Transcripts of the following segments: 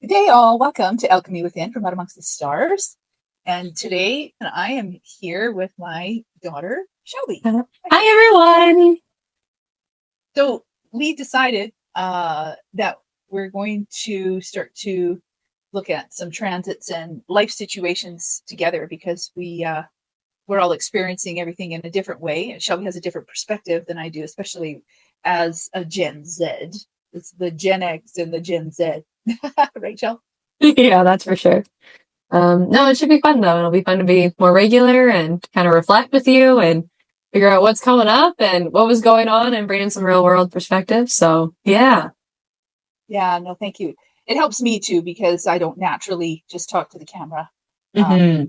Good day, all. Welcome to Alchemy Within from Out Amongst the Stars. And today I am here with my daughter, Shelby. Hi, everyone. So we decided that we're going to start to look at some transits and life situations together because we're all experiencing everything in a different way. And Shelby has a different perspective than I do, especially as a Gen Z. It's the Gen X and the Gen Z. Right, Shel? Yeah, that's for sure. No, it should be fun though. It'll be fun to be more regular and kind of reflect with you and figure out what's coming up and what was going on and bring in some real world perspective. So yeah. Yeah, no, thank you. It helps me too because I don't naturally just talk to the camera um, Hmm.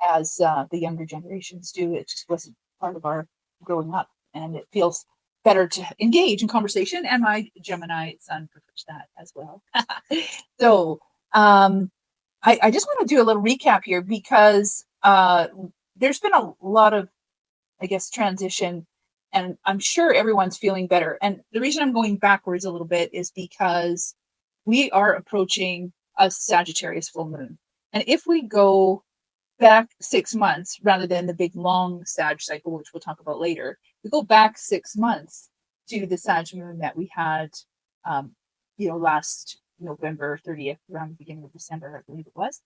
as the younger generations do. It just wasn't part of our growing up, and it feels better to engage in conversation. And my Gemini son prefers that as well. So I just want to do a little recap here because there's been a lot of, I guess, transition, and I'm sure everyone's feeling better. And the reason I'm going backwards a little bit is because we are approaching a Sagittarius full moon. And if we go back 6 months rather than the big long Sag cycle, which we'll talk about later, we go back 6 months to the Sag moon that we had, um, last November 30th, around the beginning of December, I believe it was.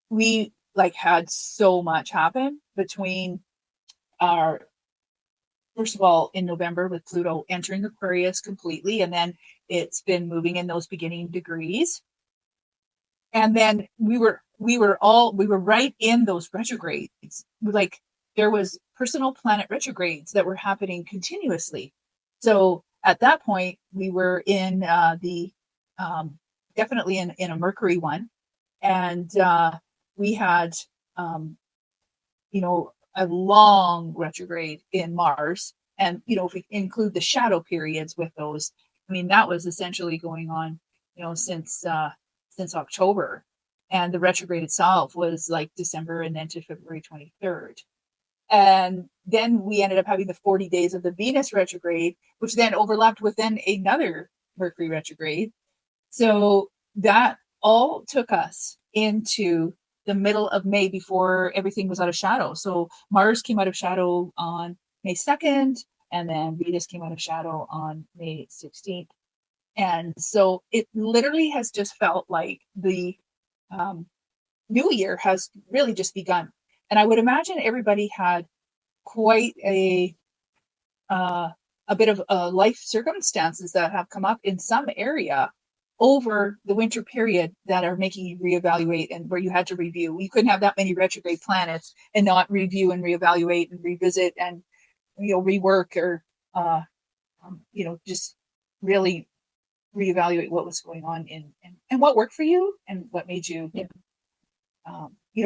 We like had so much happen between our first of all in November with Pluto entering Aquarius completely, and then it's been moving in those beginning degrees. And then we were right in those retrogrades. Like there was personal planet retrogrades that were happening continuously. So at that point, we were in the definitely in a Mercury one, and we had um, a long retrograde in Mars. And, if we include the shadow periods with those, I mean, that was essentially going on, since October. And the retrograde itself was like December and then to February 23rd. And then we ended up having the 40 days of the Venus retrograde, which then overlapped with then another Mercury retrograde. So that all took us into the middle of May before everything was out of shadow. So Mars came out of shadow on May 2nd, and then Venus came out of shadow on May 16th. And so it literally has just felt like the um, new year has really just begun. And I would imagine everybody had quite uh, a bit of life circumstances that have come up in some area over the winter period that are making you reevaluate, and where you had to review. You couldn't have that many retrograde planets and not review and reevaluate and revisit and rework or just really reevaluate what was going on and what worked for you and what made you Yeah.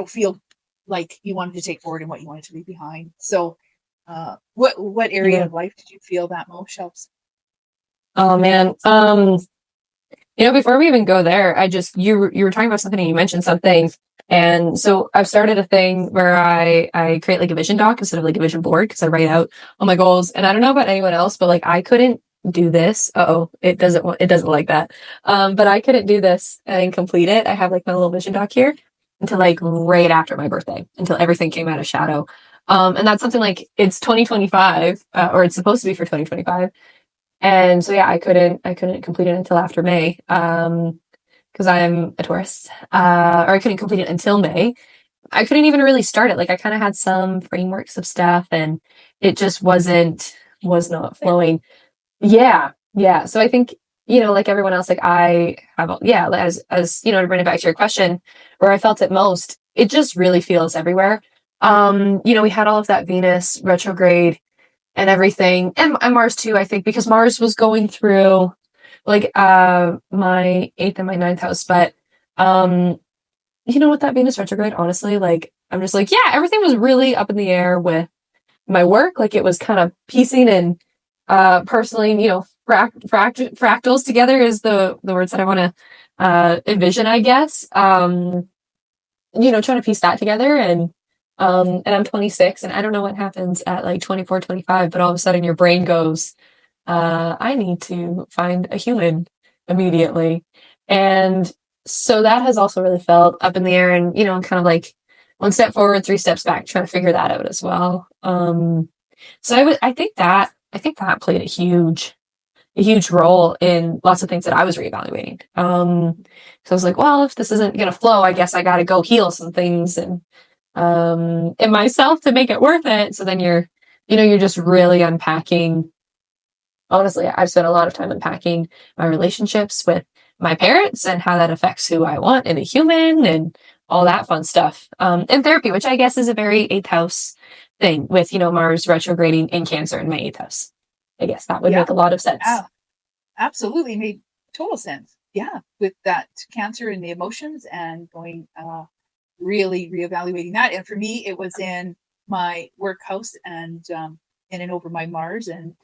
feel like you wanted to take forward and what you wanted to leave behind. So what area Yeah. of life did you feel that most shelves? Oh man. Before we even go there, you were talking about something and you mentioned something. And so I've started a thing where I create like a vision doc instead of like a vision board because I write out all my goals. And I don't know about anyone else, but like I couldn't do this. Uh-oh, it doesn't like that. But I couldn't do this and complete it. I have like my little vision doc here until like right after my birthday, until everything came out of shadow. And that's something like it's 2025, or it's supposed to be for 2025. And so yeah, I couldn't complete it until after May. Because I'm a Taurus. Or I couldn't complete it until May. I couldn't even really start it. Like I kind of had some frameworks of stuff and it just was not flowing. Yeah. Yeah. So I think, like everyone else, like I have, yeah, to bring it back to your question, where I felt it most, it just really feels everywhere. We had all of that Venus retrograde and everything, and Mars too, I think, because Mars was going through like my eighth and my ninth house. But with that Venus retrograde, honestly, like I'm just like, yeah, everything was really up in the air with my work. Like it was kind of piecing and personally, fractals together is the words that I want to envision, I guess. Trying to piece that together, and I'm 26 and I don't know what happens at like 24, 25, but all of a sudden your brain goes, I need to find a human immediately. And so that has also really felt up in the air and, kind of like one step forward, three steps back, trying to figure that out as well. So I think that played a huge role in lots of things that I was reevaluating. So I was like, well, if this isn't going to flow, I guess I got to go heal some things and in myself to make it worth it. So then you're just really unpacking. Honestly, I've spent a lot of time unpacking my relationships with my parents and how that affects who I want in a human and all that fun stuff. In therapy, which I guess is a very eighth house thing with, Mars retrograding in Cancer in my eighth house. I guess that would make a lot of sense. Absolutely made total sense. Yeah, with that Cancer and the emotions and going really reevaluating that. And for me, it was in my work house and in and over my Mars, and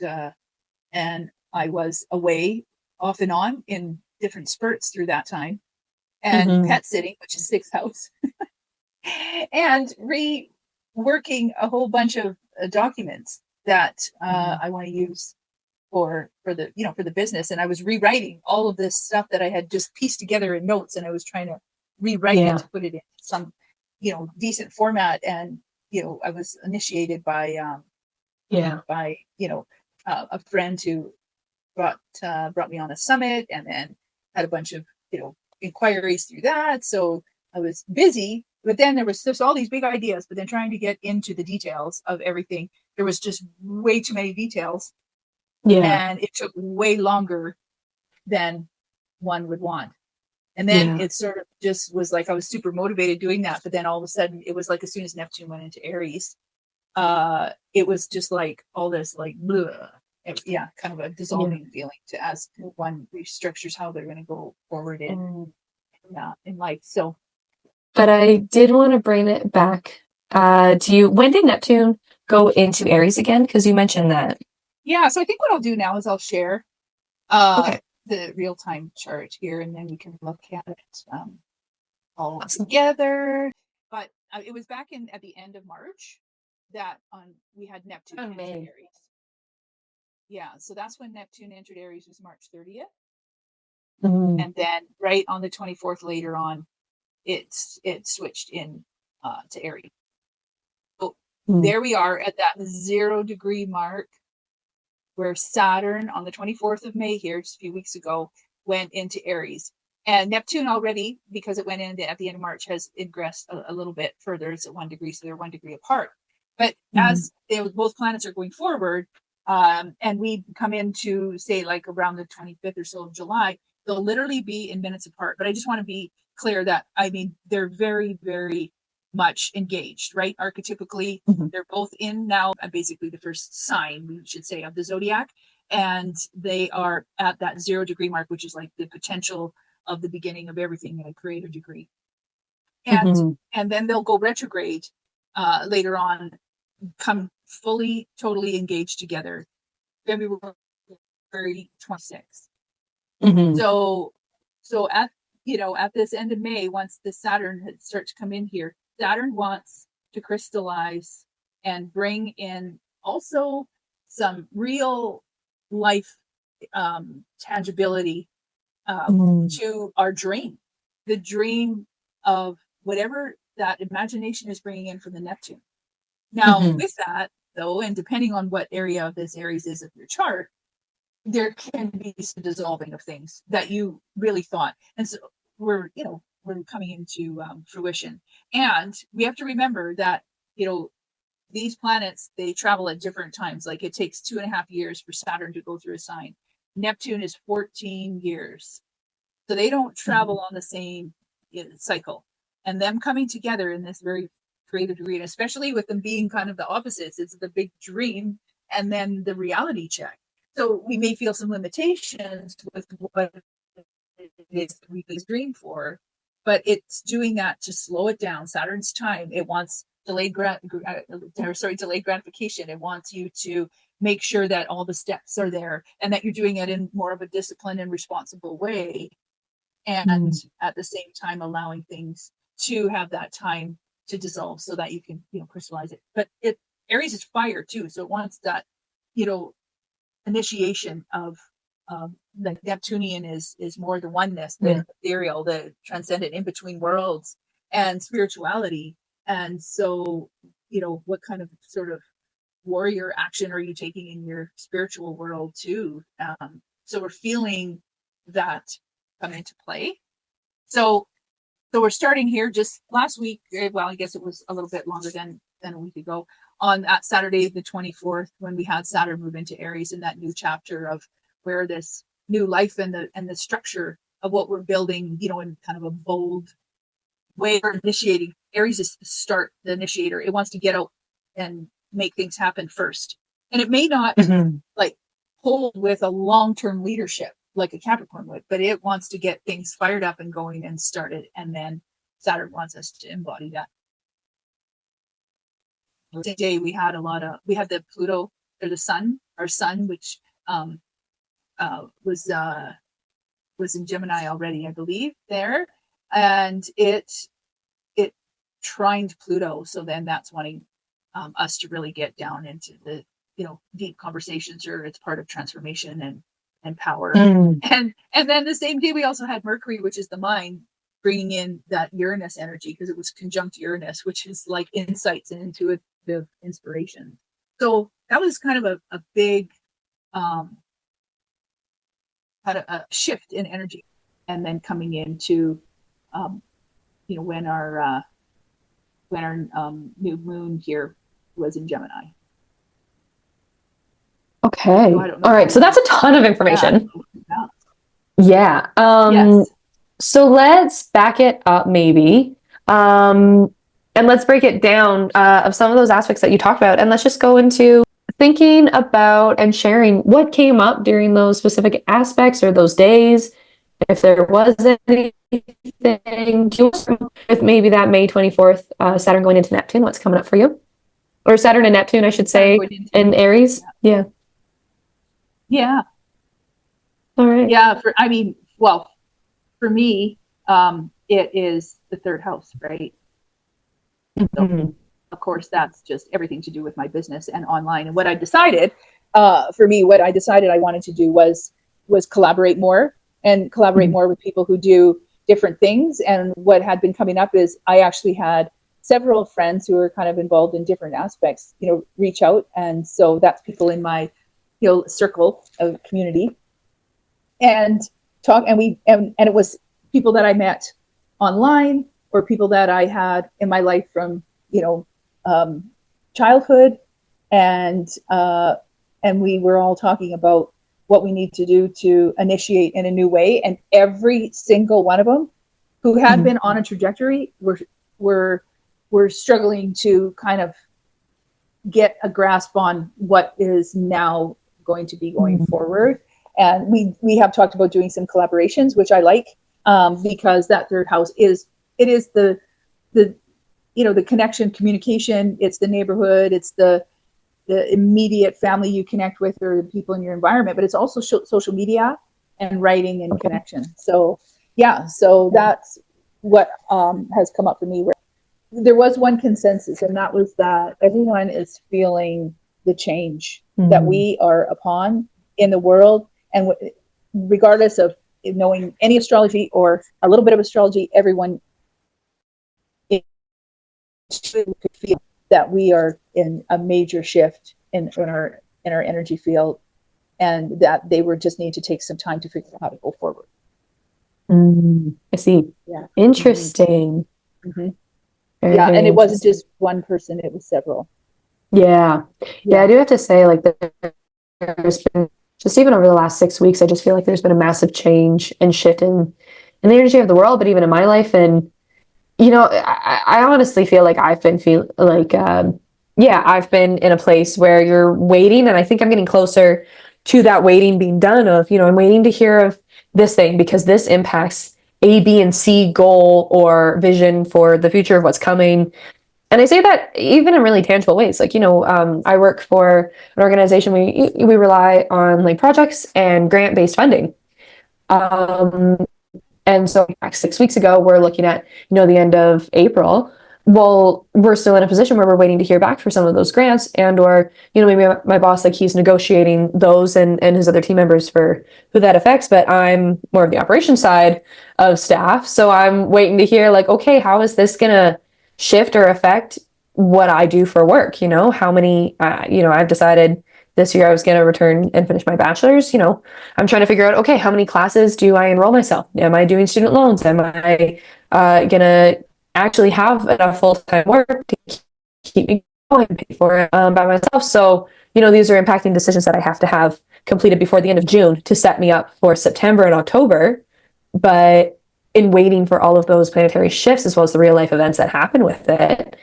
I was away off and on in different spurts through that time, and pet sitting, which is sixth house, and reworking a whole bunch of documents that I want to use for the business. And I was rewriting all of this stuff that I had just pieced together in notes, and I was trying to rewrite it to put it in some decent format. And I was initiated by a friend who brought me on a summit, and then had a bunch of inquiries through that. So I was busy, but then there was just all these big ideas, but then trying to get into the details of everything, there was just way too many details. And it took way longer than one would want. And then it sort of just was like I was super motivated doing that, but then all of a sudden it was like as soon as Neptune went into Aries, it was just like all this like blah, kind of a dissolving feeling as one restructures how they're going to go forward in life. So, but I did want to bring it back to you. When did Neptune go into Aries again? Because you mentioned that. Yeah, so I think what I'll do now is I'll share the real-time chart here, and then we can look at it all together. But it was back at the end of March that we had Neptune enter Aries. Yeah, so that's when Neptune entered Aries, was March 30th. And then right on the 24th later on, it switched in to Aries. So there we are at that 0 degree mark, where Saturn on the 24th of May here, just a few weeks ago, went into Aries. And Neptune already, because it went in at the end of March, has ingressed a little bit further. It's at 1 degree, so they're 1 degree apart. But as both planets are going forward, and we come into, say, like around the 25th or so of July, they'll literally be in minutes apart. But I just want to be clear that, I mean, they're very, very much engaged, right? Archetypically, they're both in now, basically the first sign, we should say, of the zodiac. And they are at that 0 degree mark, which is like the potential of the beginning of everything in a creator degree. And then they'll go retrograde later on, come fully, totally engaged together, February 26th. So at this end of May, once the Saturn starts to come in here, Saturn wants to crystallize and bring in also some real life tangibility to our dream, the dream of whatever that imagination is bringing in from the Neptune. Now, with that, though, and depending on what area of this Aries is of your chart, there can be some dissolving of things that you really thought. And so we're coming into fruition. And we have to remember that, these planets, they travel at different times. Like it takes 2.5 years for Saturn to go through a sign. Neptune is 14 years. So they don't travel on the same cycle. And them coming together in this very creative degree, and especially with them being kind of the opposites, it's the big dream and then the reality check. So we may feel some limitations with what it is we dream for, but it's doing that to slow it down. Saturn's time, it wants delayed gratification. It wants you to make sure that all the steps are there and that you're doing it in more of a disciplined and responsible way. And at the same time, allowing things to have that time to dissolve so that you can, crystallize it. But Aries is fire too. So it wants that, initiation of the Neptunian is more the oneness, the ethereal, the transcendent, in between worlds, and spirituality. And so, what kind of sort of warrior action are you taking in your spiritual world too? So we're feeling that come into play. So we're starting here just last week. Well, I guess it was a little bit longer than a week ago, on that Saturday, the 24th, when we had Saturn move into Aries in that new chapter of where this new life and the structure of what we're building, in kind of a bold way for initiating. Aries is the start, the initiator. It wants to get out and make things happen first. And it may not like hold with a long-term leadership like a Capricorn would, but it wants to get things fired up and going and started. And then Saturn wants us to embody that. Today we had the Pluto, or the sun, our sun, which was in Gemini already, I believe, there. And it trined Pluto. So then that's wanting us to really get down into the, deep conversations, or it's part of transformation and power. And then the same day we also had Mercury, which is the mind, bringing in that Uranus energy, because it was conjunct Uranus, which is like insights and intuitive inspiration. So that was kind of a big kind of a shift in energy. And then coming into when our new moon here was in Gemini. Okay. So all right. So that's a ton of information. Yeah. Yes. So let's back it up maybe. And let's break it down of some of those aspects that you talked about. And let's just go into thinking about and sharing what came up during those specific aspects or those days. If there was anything, with maybe that May 24th, Saturn going into Neptune, what's coming up for you? Or Saturn and Neptune, I should say, in Aries. Yeah. Yeah. All right. Yeah. For me, it is the third house, right? So, of course, that's just everything to do with my business and online. And what I decided, I wanted to do was collaborate more more with people who do different things. And what had been coming up is I actually had several friends who are kind of involved in different aspects, reach out. And so that's people in my, circle of community, and talk. And it was people that I met online, or people that I had in my life from, childhood. And we were all talking about what we need to do to initiate in a new way. And every single one of them who had been on a trajectory were struggling to kind of get a grasp on what is now going to be going forward. And we have talked about doing some collaborations, which I like, because that third house is the connection, communication. It's the neighborhood. It's the immediate family you connect with, or the people in your environment, but it's also social media and writing and connection. So that's what has come up for me. Where there was one consensus, and that was that everyone is feeling the change that we are upon in the world. And regardless of knowing any astrology or a little bit of astrology, everyone could feel that we are in a major shift in our energy field, and that they were just need to take some time to figure out how to go forward. I see. Yeah. Interesting. Yeah, and it wasn't just one person; it was several. Yeah. I do have to say, like, there's been, just even over the last 6 weeks, I just feel like there's been a massive change and shift in the energy of the world, but even in my life. And I honestly feel like I've been I've been in a place where you're waiting, and I think I'm getting closer to that waiting being done of, I'm waiting to hear of this thing because this impacts A, B, and C goal or vision for the future of what's coming. And I say that even in really tangible ways. Like, I work for an organization. We rely on like projects and grant-based funding. And so 6 weeks ago, we're looking at, the end of April. well, we're still in a position where we're waiting to hear back for some of those grants, and or, you know, maybe my boss, like, he's negotiating those and his other team members for who that affects, but I'm more of the operation side of staff. So I'm waiting to hear, like, okay, how is this gonna shift or affect what I do for work? You know, how many, you know, I've decided this year I was going to return and finish my bachelor's. You know, I'm trying to figure out, okay, how many classes do I enroll myself? Am I doing student loans? Am I going to actually have enough full-time work to keep me going, pay for it by myself? So, you know, these are impacting decisions that I have to have completed before the end of June to set me up for September and October. But in waiting for all of those planetary shifts, as well as the real life events that happen with it,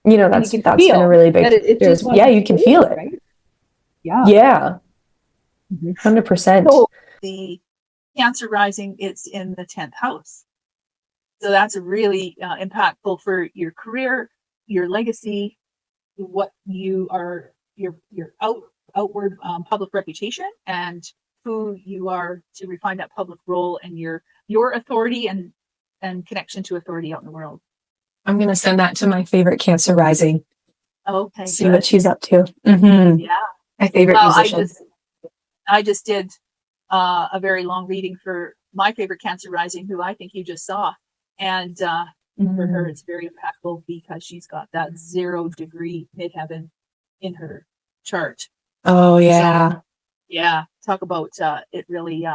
you know, that's been a really big, yeah, you can feel it. Right? Yeah. Yeah. 100%. So the Cancer rising, it's in the 10th house. So that's really impactful for your career, your legacy, what you are, your outward public reputation, and who you are to refine that public role and your authority and connection to authority out in the world. I'm going to send that to my favorite Cancer rising. Okay. See what she's up to. Mm-hmm. Yeah. My favorite musician. I just did a very long reading for my favorite Cancer rising, who I think you just saw. And for her, it's very impactful because she's got that 0 degree midheaven in her chart. Oh, yeah. So, yeah. Talk about it really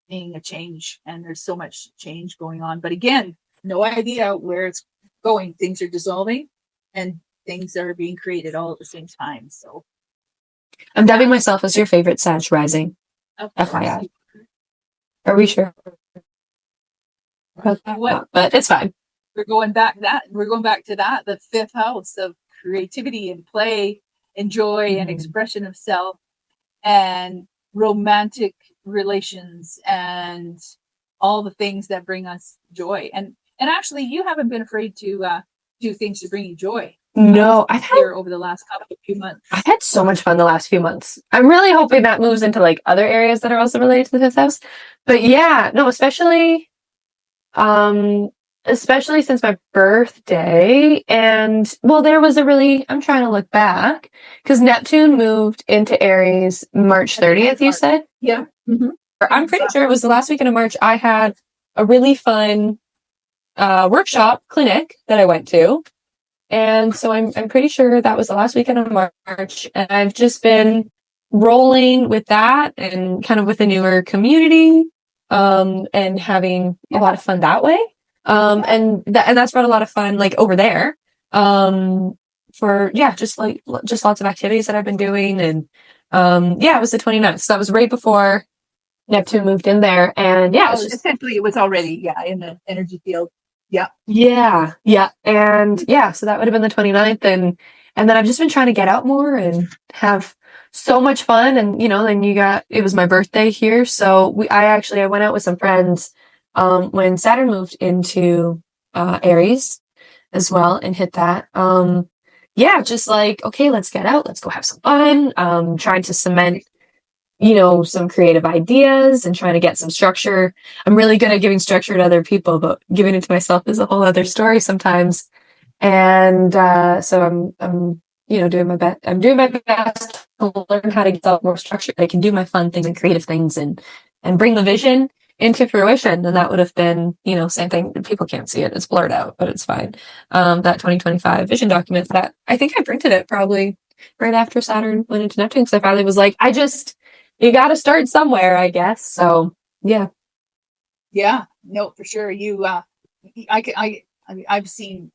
being a change. And there's so much change going on. But again, no idea where it's going. Things are dissolving and things are being created all at the same time. So I'm dubbing myself as your favorite Sag rising. FYI. Are we sure? But it's fine. We're going back to that, the 5th house of creativity and play and joy and expression of self and romantic relations and all the things that bring us joy. And actually, you haven't been afraid to do things to bring you joy. No, I've had over the last few months. I've had so much fun the last few months. I'm really hoping that moves into like other areas that are also related to the 5th house. But yeah, no, especially since my birthday. And well, there was I'm trying to look back because Neptune moved into Aries March 30th, you said? Yeah. Mm-hmm. I'm pretty sure it was the last weekend of March. I had a really fun workshop clinic that I went to. And so I'm pretty sure that was the last weekend of March. And I've just been rolling with that and kind of with a newer community, and having a lot of fun that way. And that's brought a lot of fun, like over there, for, just lots of activities that I've been doing. And, it was the 29th. So that was right before Neptune moved in there. And essentially it was already, in the energy field. Yeah. Yeah. And so that would have been the 29th. And then I've just been trying to get out more and have so much fun. And, you know, then it was my birthday here. So I went out with some friends, when Saturn moved into, Aries as well and hit that. Just like, okay, let's get out. Let's go have some fun. Trying to cement, you know, some creative ideas and trying to get some structure. I'm really good at giving structure to other people, but giving it to myself is a whole other story sometimes. And so I'm doing my best. I'm doing my best to learn how to get more structure. I can do my fun things and creative things and bring the vision into fruition. And that would have been, you know, same thing. People can't see it. It's blurred out, but it's fine. That 2025 vision document that I think I printed it probably right after Saturn went into Neptune. So I finally was like, you got to start somewhere, I guess. So, yeah. Yeah, no, for sure. I've seen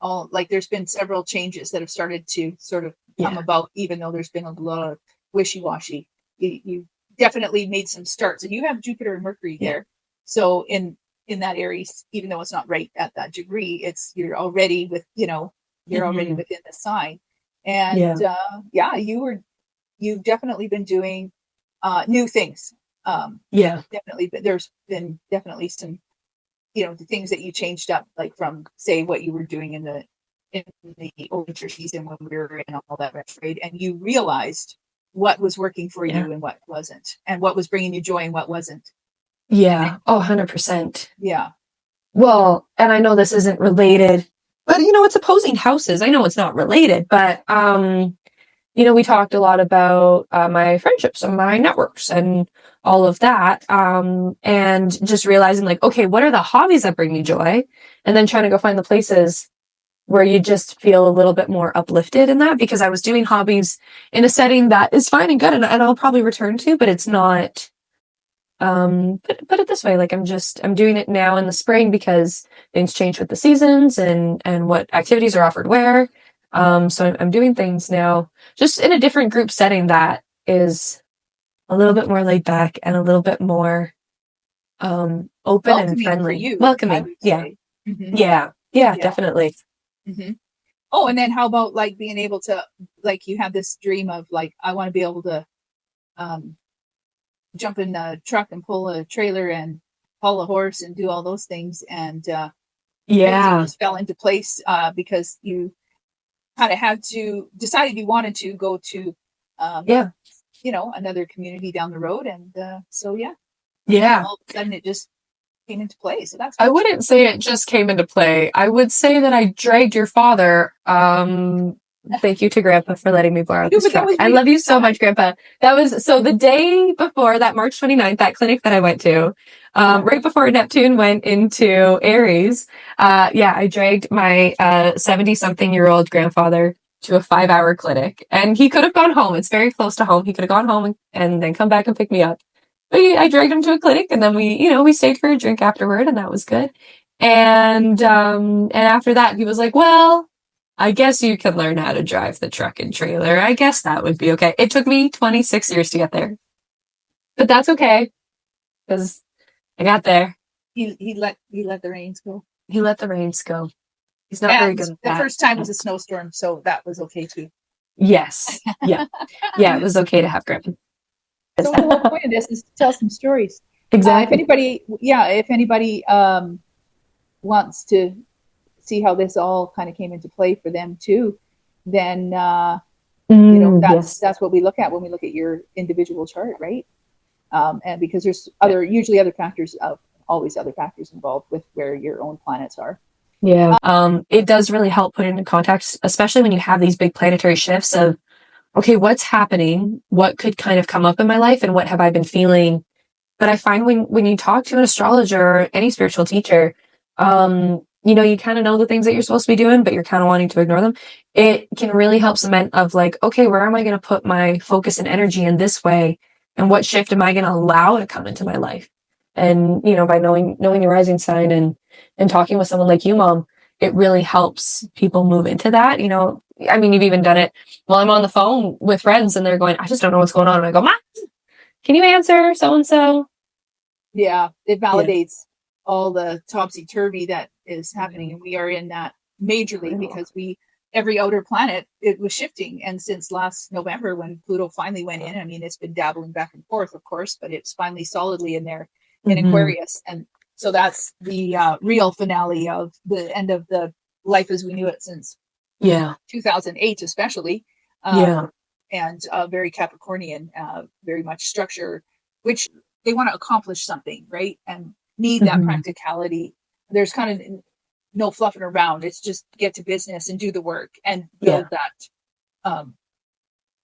there's been several changes that have started to sort of come about, even though there's been a lot of wishy-washy. You definitely made some starts, and you have Jupiter and Mercury there. So in that Aries, even though it's not right at that degree, you're already already within the sign. And you've definitely been doing new things. Definitely, but there's been definitely some, the things that you changed up, like from say what you were doing in the winter season when we were in all that retrograde, and you realized what was working for you and what wasn't, and what was bringing you joy and what wasn't. Yeah. 100%. Yeah. Well, and I know this isn't related but it's opposing houses. I know it's not related, but we talked a lot about my friendships and my networks and all of that. And just realizing like, okay, what are the hobbies that bring me joy? And then trying to go find the places where you just feel a little bit more uplifted in that, because I was doing hobbies in a setting that is fine and good and I'll probably return to, but it's not, put it this way, like I'm doing it now in the spring because things change with the seasons and what activities are offered where. So I'm doing things now just in a different group setting that is a little bit more laid back and a little bit more open Welcoming and friendly. for you, Welcoming. Yeah. Mm-hmm. Yeah, definitely. Mm-hmm. Oh, and then how about like being able to, like, you have this dream of like, I want to be able to jump in a truck and pull a trailer and haul a horse and do all those things, and everything just fell into place because you kind of had to decided you wanted to go to another community down the road, and so all of a sudden it just came into play. So that's I wouldn't say it just came into play. I would say that I dragged your father. Thank you to Grandpa for letting me borrow this truck. I love you so much, Grandpa. That was so the day before that March 29th, that clinic that I went to, right before Neptune went into Aries. I dragged my 70-something-year-old grandfather to a 5-hour clinic, and he could have gone home. It's very close to home. He could have gone home and then come back and pick me up. But I dragged him to a clinic, and then we stayed for a drink afterward, and that was good. And after that, he was like, well, I guess you can learn how to drive the truck and trailer. I guess that would be okay. It took me 26 years to get there, but that's okay because I got there. He let the reins go. He let the reins go. He's not very good at that. The first time was a snowstorm, so that was okay too. Yes. Yeah. It was okay to have grip. So the whole point of this is to tell some stories. Exactly. If anybody wants to see how this all kind of came into play for them too, then that's what we look at when we look at your individual chart, right? And because there's usually other factors involved with where your own planets are. Yeah. It does really help put into context, especially when you have these big planetary shifts of, okay, what's happening? What could kind of come up in my life, and what have I been feeling? But I find when you talk to an astrologer or any spiritual teacher, you kind of know the things that you're supposed to be doing, but you're kind of wanting to ignore them. It can really help cement of like, okay, where am I going to put my focus and energy in this way? And what shift am I going to allow to come into my life? And, by knowing your rising sign and talking with someone like you, Mom, it really helps people move into that. You've even done it while I'm on the phone with friends and they're going, I just don't know what's going on. And I go, Mom, can you answer so-and-so? Yeah, it validates all the topsy-turvy that is happening. And we are in that majorly because every outer planet, it was shifting. And since last November, when Pluto finally went in, it's been dabbling back and forth, of course, but it's finally solidly in there in Aquarius. And so that's the real finale of the end of the life as we knew it since 2008, especially. And very Capricornian, very much structure, which they want to accomplish something, right? And need that practicality. There's kind of no fluffing around. It's just get to business and do the work and build that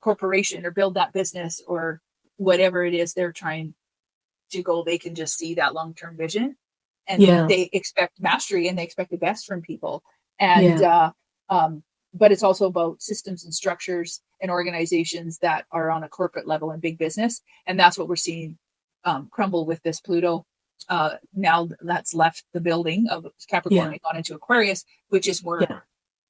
corporation or build that business or whatever it is they're trying to go. They can just see that long-term vision, and they expect mastery and they expect the best from people. And but it's also about systems and structures and organizations that are on a corporate level in big business, and that's what we're seeing crumble with this Pluto. Now that's left the building of Capricorn and gone into Aquarius, which is more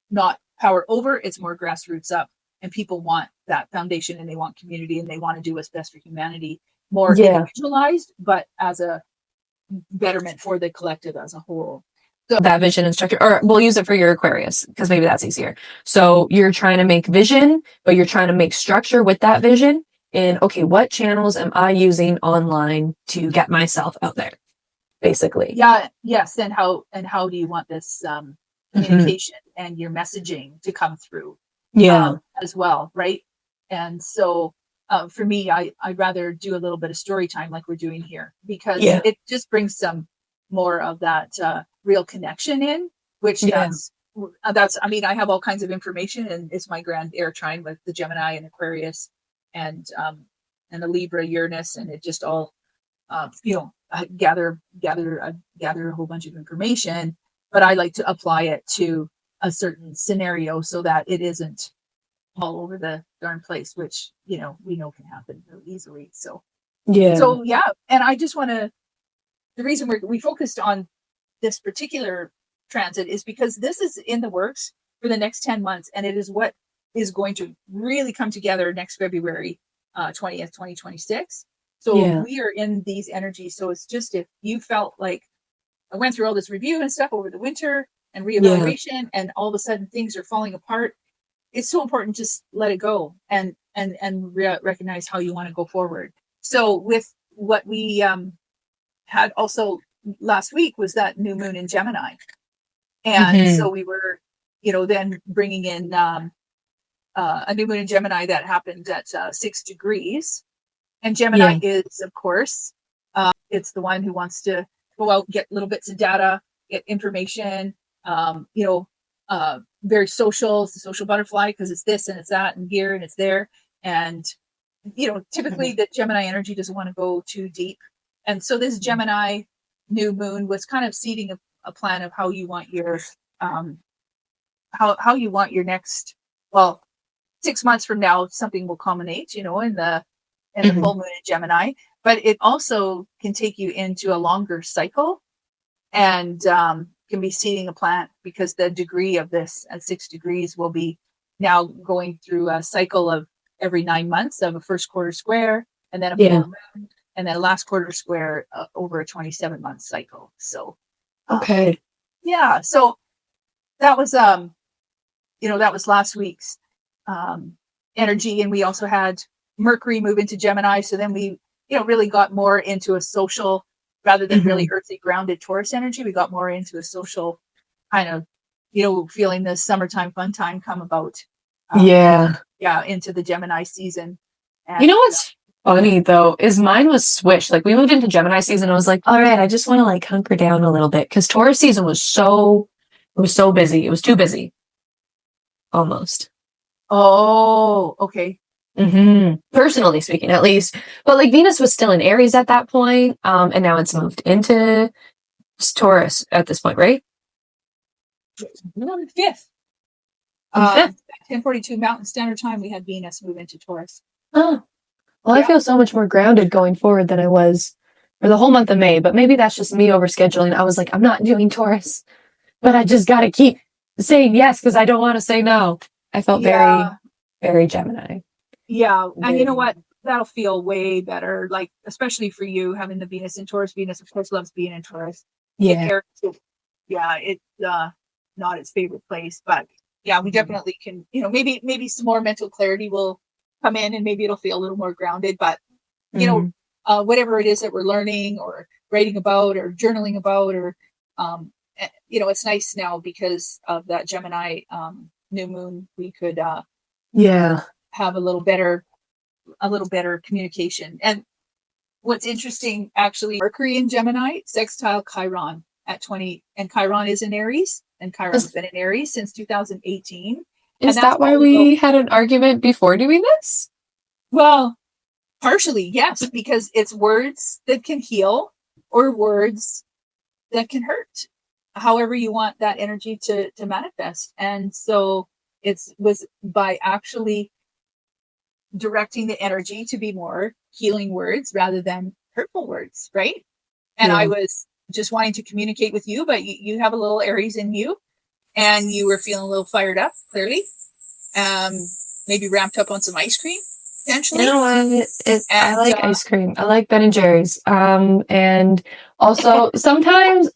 not power over, it's more grassroots up, and people want that foundation and they want community and they want to do what's best for humanity, more individualized, but as a betterment for the collective as a whole. So that vision and structure, or we'll use it for your Aquarius because maybe that's easier. So you're trying to make vision, but you're trying to make structure with that vision. And okay, what channels am I using online to get myself out there? Basically. Yes. And how do you want this communication and your messaging to come through? As well, right? And so for me, I'd rather do a little bit of story time like we're doing here, because it just brings some more of that real connection in, which that's I have all kinds of information, and it's my grand air trine with the Gemini and Aquarius and the Libra Uranus, and it just all I gather a whole bunch of information, but I like to apply it to a certain scenario so that it isn't all over the darn place, which we know can happen really easily. So yeah, and I just want to. The reason we focused on this particular transit is because this is in the works for the next 10 months, and it is what is going to really come together next February 20th, 2026. So we are in these energies. So it's just, if you felt like I went through all this review and stuff over the winter and reevaluation, and all of a sudden things are falling apart, it's so important to just let it go and recognize how you want to go forward. So with what we had also last week was that new moon in Gemini. And so we were, then bringing in a new moon in Gemini that happened at 6 degrees. And Gemini is, of course, it's the one who wants to go out, get little bits of data, get information, very social. It's the social butterfly because it's this and it's that and here and it's there. And, typically the Gemini energy doesn't want to go too deep. And so this Gemini new moon was kind of seeding a plan of how you want your, how you want your next, 6 months from now, something will culminate, in the full moon in Gemini, but it also can take you into a longer cycle and can be seeding a plant, because the degree of this at 6 degrees will be now going through a cycle of every 9 months of a first quarter square, and then a full moon, and then a last quarter square over a 27-month cycle. So, so that was, that was last week's energy. And we also had Mercury move into Gemini. So then we, really got more into a social, rather than really earthly grounded Taurus energy. We got more into a social kind of, feeling the summertime fun time come about. Into the Gemini season. And, what's funny though is mine was switched. Like, we moved into Gemini season. I was like, all right, I just want to like hunker down a little bit, because Taurus season was so busy. It was too busy, almost. Oh, okay. Personally speaking, at least. But like, Venus was still in Aries at that point, and now it's moved into Taurus at this point, right? Fifth. 10:42 Mountain Standard Time, we had Venus move into Taurus. Oh, well, I feel so much more grounded going forward than I was for the whole month of May. But maybe that's just me overscheduling. I was like, I'm not doing Taurus, but I just got to keep saying yes because I don't want to say no. I felt very, very Gemini. Yeah, and you know what? That'll feel way better. Like, especially for you having the Venus in Taurus. Venus, of course, loves being in Taurus. It's not its favorite place, but we definitely can. Maybe some more mental clarity will come in, and maybe it'll feel a little more grounded. But whatever it is that we're learning or writing about or journaling about, or it's nice now because of that Gemini new moon. We could have a little better communication. And what's interesting, actually, Mercury in Gemini sextile Chiron at 20, and Chiron is in Aries, and Chiron's been in Aries since 2018. Is that why we had an argument before doing this? Well, partially, yes, because it's words that can heal or words that can hurt, however you want that energy to manifest. And so it was by actually directing the energy to be more healing words rather than hurtful words, right? And I was just wanting to communicate with you, but you have a little Aries in you, and you were feeling a little fired up, clearly. Maybe ramped up on some ice cream, potentially. I like ice cream. I like Ben and Jerry's. And also sometimes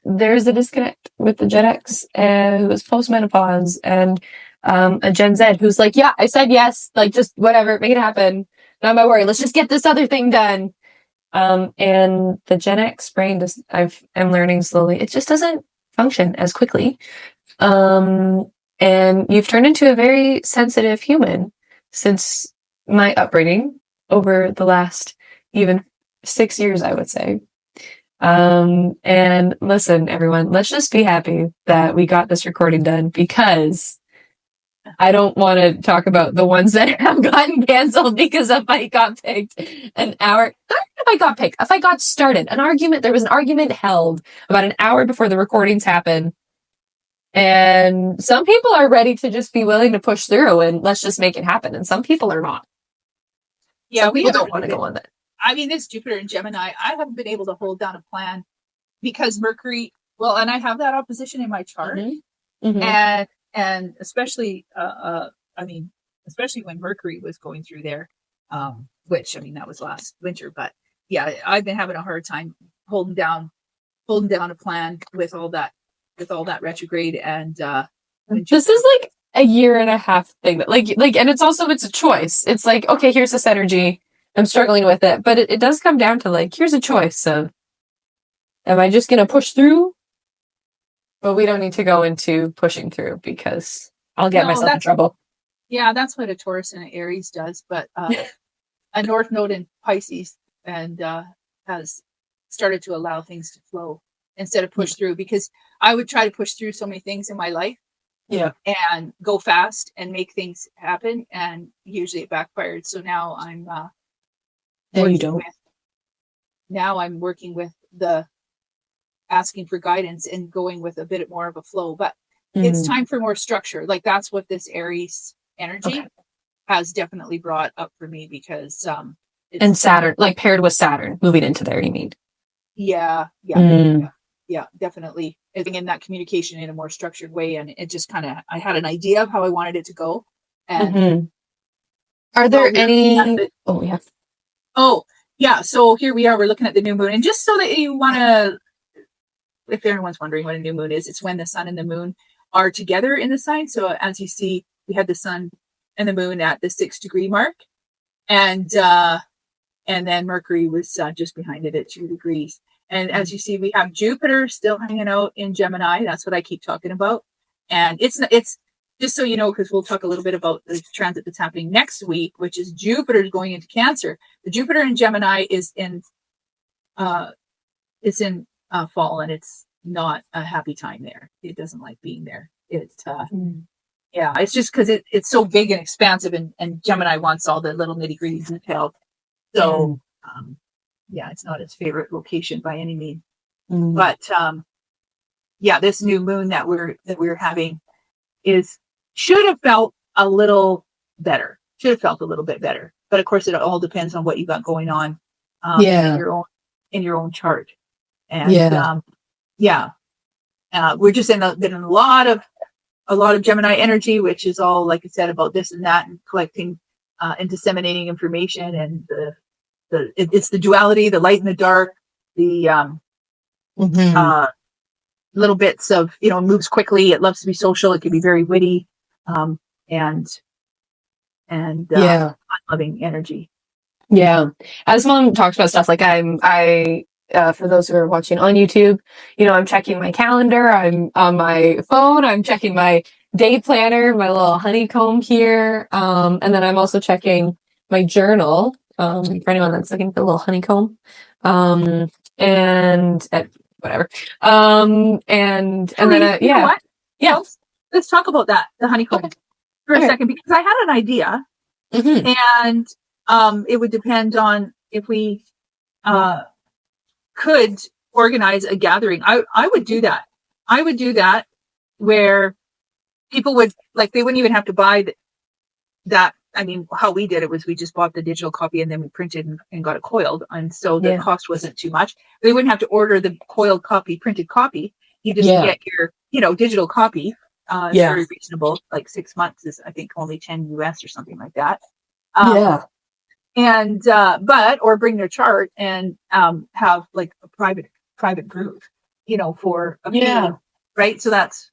there's a disconnect with the GenX, who was postmenopause, and a GenZ who's like, yeah, I said yes, like, just whatever, make it happen. Not my worry. Let's just get this other thing done. And the GenX brain I'm learning slowly. It just doesn't function as quickly. And you've turned into a very sensitive human since my upbringing over the last even 6 years, I would say. And listen, everyone, let's just be happy that we got this recording done, because I don't want to talk about the ones that have gotten canceled because if I got picked an hour, not if I got picked, if I got started, there was an argument held about an hour before the recordings happen. And some people are ready to just be willing to push through and let's just make it happen. And some people are not. Yeah, we don't want to go on that. I mean, this Jupiter and Gemini, I haven't been able to hold down a plan because Mercury, well, and I have that opposition in my chart. Mm-hmm. Mm-hmm. And especially, especially when Mercury was going through there, which, I mean, that was last winter, but yeah, I've been having a hard time holding down a plan with all that retrograde. And, this is like a year and a half thing that like, and it's a choice. It's like, okay, here's this energy. I'm struggling with it, but it does come down to like, here's a choice of, am I just going to push through? But we don't need to go into pushing through because I'll get myself in trouble. Yeah, that's what a Taurus and an Aries does. But a North Node in Pisces and has started to allow things to flow instead of push through, because I would try to push through so many things in my life. Yeah. And go fast and make things happen. And usually it backfired. So now I'm now I'm working with the asking for guidance and going with a bit more of a flow, but it's time for more structure. Like that's what this Aries energy has definitely brought up for me, because and Saturn, like paired with Saturn moving into there, you mean? Yeah, definitely. I think in that communication in a more structured way, and it just kind of, I had an idea of how I wanted it to go. And are there any? Oh yeah. So here we are. We're looking at the new moon, and just so that you want to, if everyone's wondering what a new moon is, it's when the sun and the moon are together in the sign. So as you see, we had the sun and the moon at the 6-degree mark, and then Mercury was just behind it at 2 degrees. And as you see, we have Jupiter still hanging out in Gemini. That's what I keep talking about. And it's just so you know, because we'll talk a little bit about the transit that's happening next week, which is Jupiter's going into Cancer. The Jupiter in Gemini is in fall, and it's not a happy time there. It doesn't like being there. It's it's just because it's so big and expansive, and Gemini wants all the little nitty gritty detail. So it's not its favorite location by any means. But this new moon that we're having should have felt a little better. Should have felt a little bit better. But of course, it all depends on what you got going on in your own chart. And we're just been in a lot of Gemini energy, which is all, like I said, about this and that, and collecting and disseminating information, and it's the duality, the light and the dark, the little bits of, it moves quickly, it loves to be social, it can be very witty, and fun-loving energy. Yeah. As Mom talks about stuff, like I for those who are watching on YouTube, I'm checking my calendar, I'm on my phone, I'm checking my day planner, my little honeycomb here, and then I'm also checking my journal, for anyone that's looking for a little honeycomb, and whatever, and then let's talk about that, the honeycomb, for a second, because I had an idea, and it would depend on if we could organize a gathering. I would do that. I would do that where people would, like, they wouldn't even have to buy that. I mean, how we did it was we just bought the digital copy and then we printed and got it coiled. And so the cost wasn't too much. They wouldn't have to order the coiled copy, printed copy. You just get your, digital copy. It's very reasonable. Like 6 months is, I think, only 10 US or something like that. And, or bring their chart and, have like a private group, for a fee, right? So that's,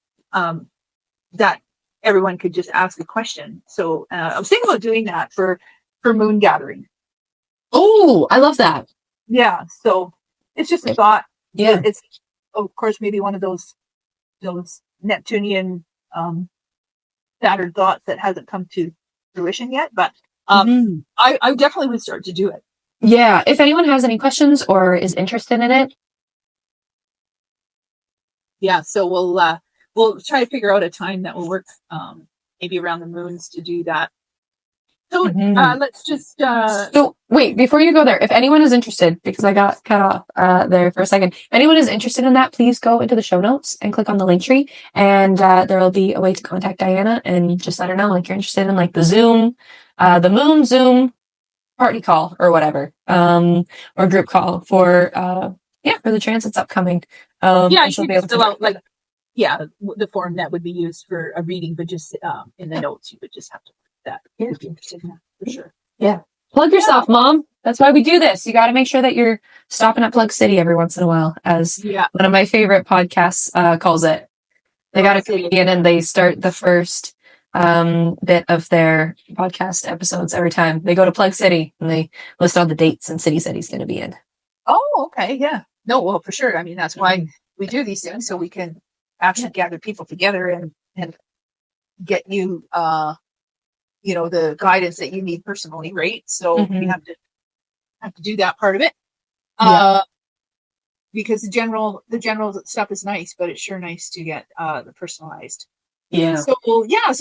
that everyone could just ask a question. So, I was thinking about doing that for moon gathering. Oh, I love that. Yeah. So it's just a thought. Yeah. It's, of course, maybe one of those Neptunian, Saturn thoughts that hasn't come to fruition yet, but I definitely would start to do it. Yeah. If anyone has any questions or is interested in it, Yeah, so we'll try to figure out a time that will work, maybe around the moons to do that. So let's just So wait, before you go there, if anyone is interested, because I got cut off there for a second, if anyone is interested in that, please go into the show notes and click on the link tree, and there will be a way to contact Diana and just let her know like you're interested in like the Zoom, the Moon Zoom party call or whatever, or group call for for the transits upcoming. yeah, And you she'll be can able fill to. out like the form that would be used for a reading, but just in the notes you would just have to put that if you're interested in that for sure. Yeah. Plug yourself, Mom. That's why we do this. You got to make sure that you're stopping at Plug City every once in a while, as one of my favorite podcasts calls it. They got a comedian and they start the first bit of their podcast episodes every time. They go to Plug City and they list all the dates and cities that he's going to be in. Oh, okay. Yeah. No, well, for sure. I mean, that's why we do these things, so we can actually gather people together and get you, the guidance that you need personally, right? So we have to do that part of it. Because the general stuff is nice, but it's sure nice to get the personalized. Yeah. So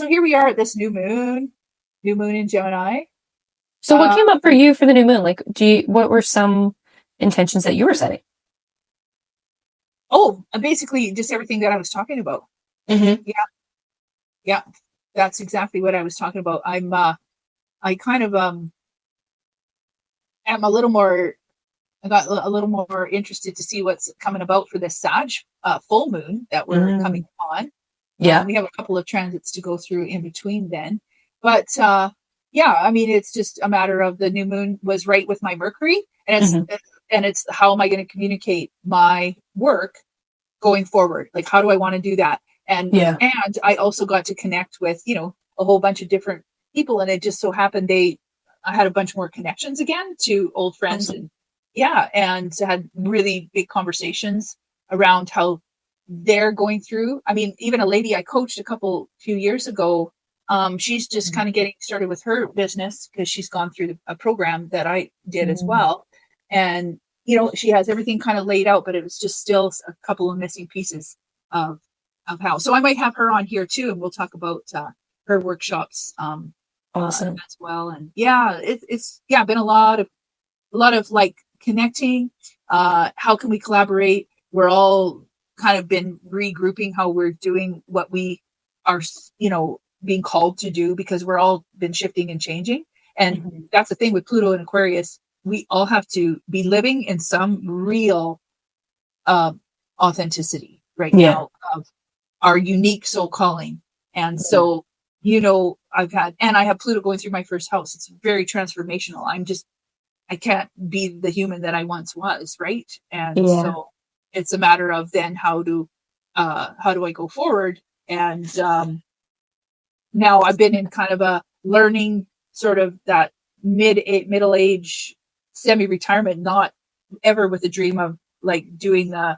here we are at this new moon in Gemini. So what came up for you for the new moon? Like, what were some intentions that you were setting? Oh, basically just everything that I was talking about. Yeah, that's exactly what I was talking about. I kind of am a little more. I got a little more interested to see what's coming about for this Sag full moon that we're coming on. Yeah, we have a couple of transits to go through in between then, but I mean, it's just a matter of the new moon was right with my Mercury, and it's how am I going to communicate my work going forward? Like, how do I want to do that? And I also got to connect with a whole bunch of different people, and it just so happened I had a bunch more connections again to old friends. Awesome. And had really big conversations around how they're going through. I mean, even a lady I coached a few years ago, she's just kind of getting started with her business because she's gone through a program that I did as well. And, she has everything kind of laid out, but it was just still a couple of missing pieces of how. So I might have her on here too, and we'll talk about her workshops awesome. As well. And it's been a lot of like connecting. How can we collaborate? We're all kind of been regrouping how we're doing what we are, being called to do, because we're all been shifting and changing. And that's the thing with Pluto and Aquarius. We all have to be living in some real authenticity right now of our unique soul calling. And so, I have Pluto going through my first house. It's very transformational. I can't be the human that I once was, right? And so it's a matter of then how do I go forward? And now I've been in kind of a learning sort of that middle age, semi-retirement, not ever with a dream of like doing the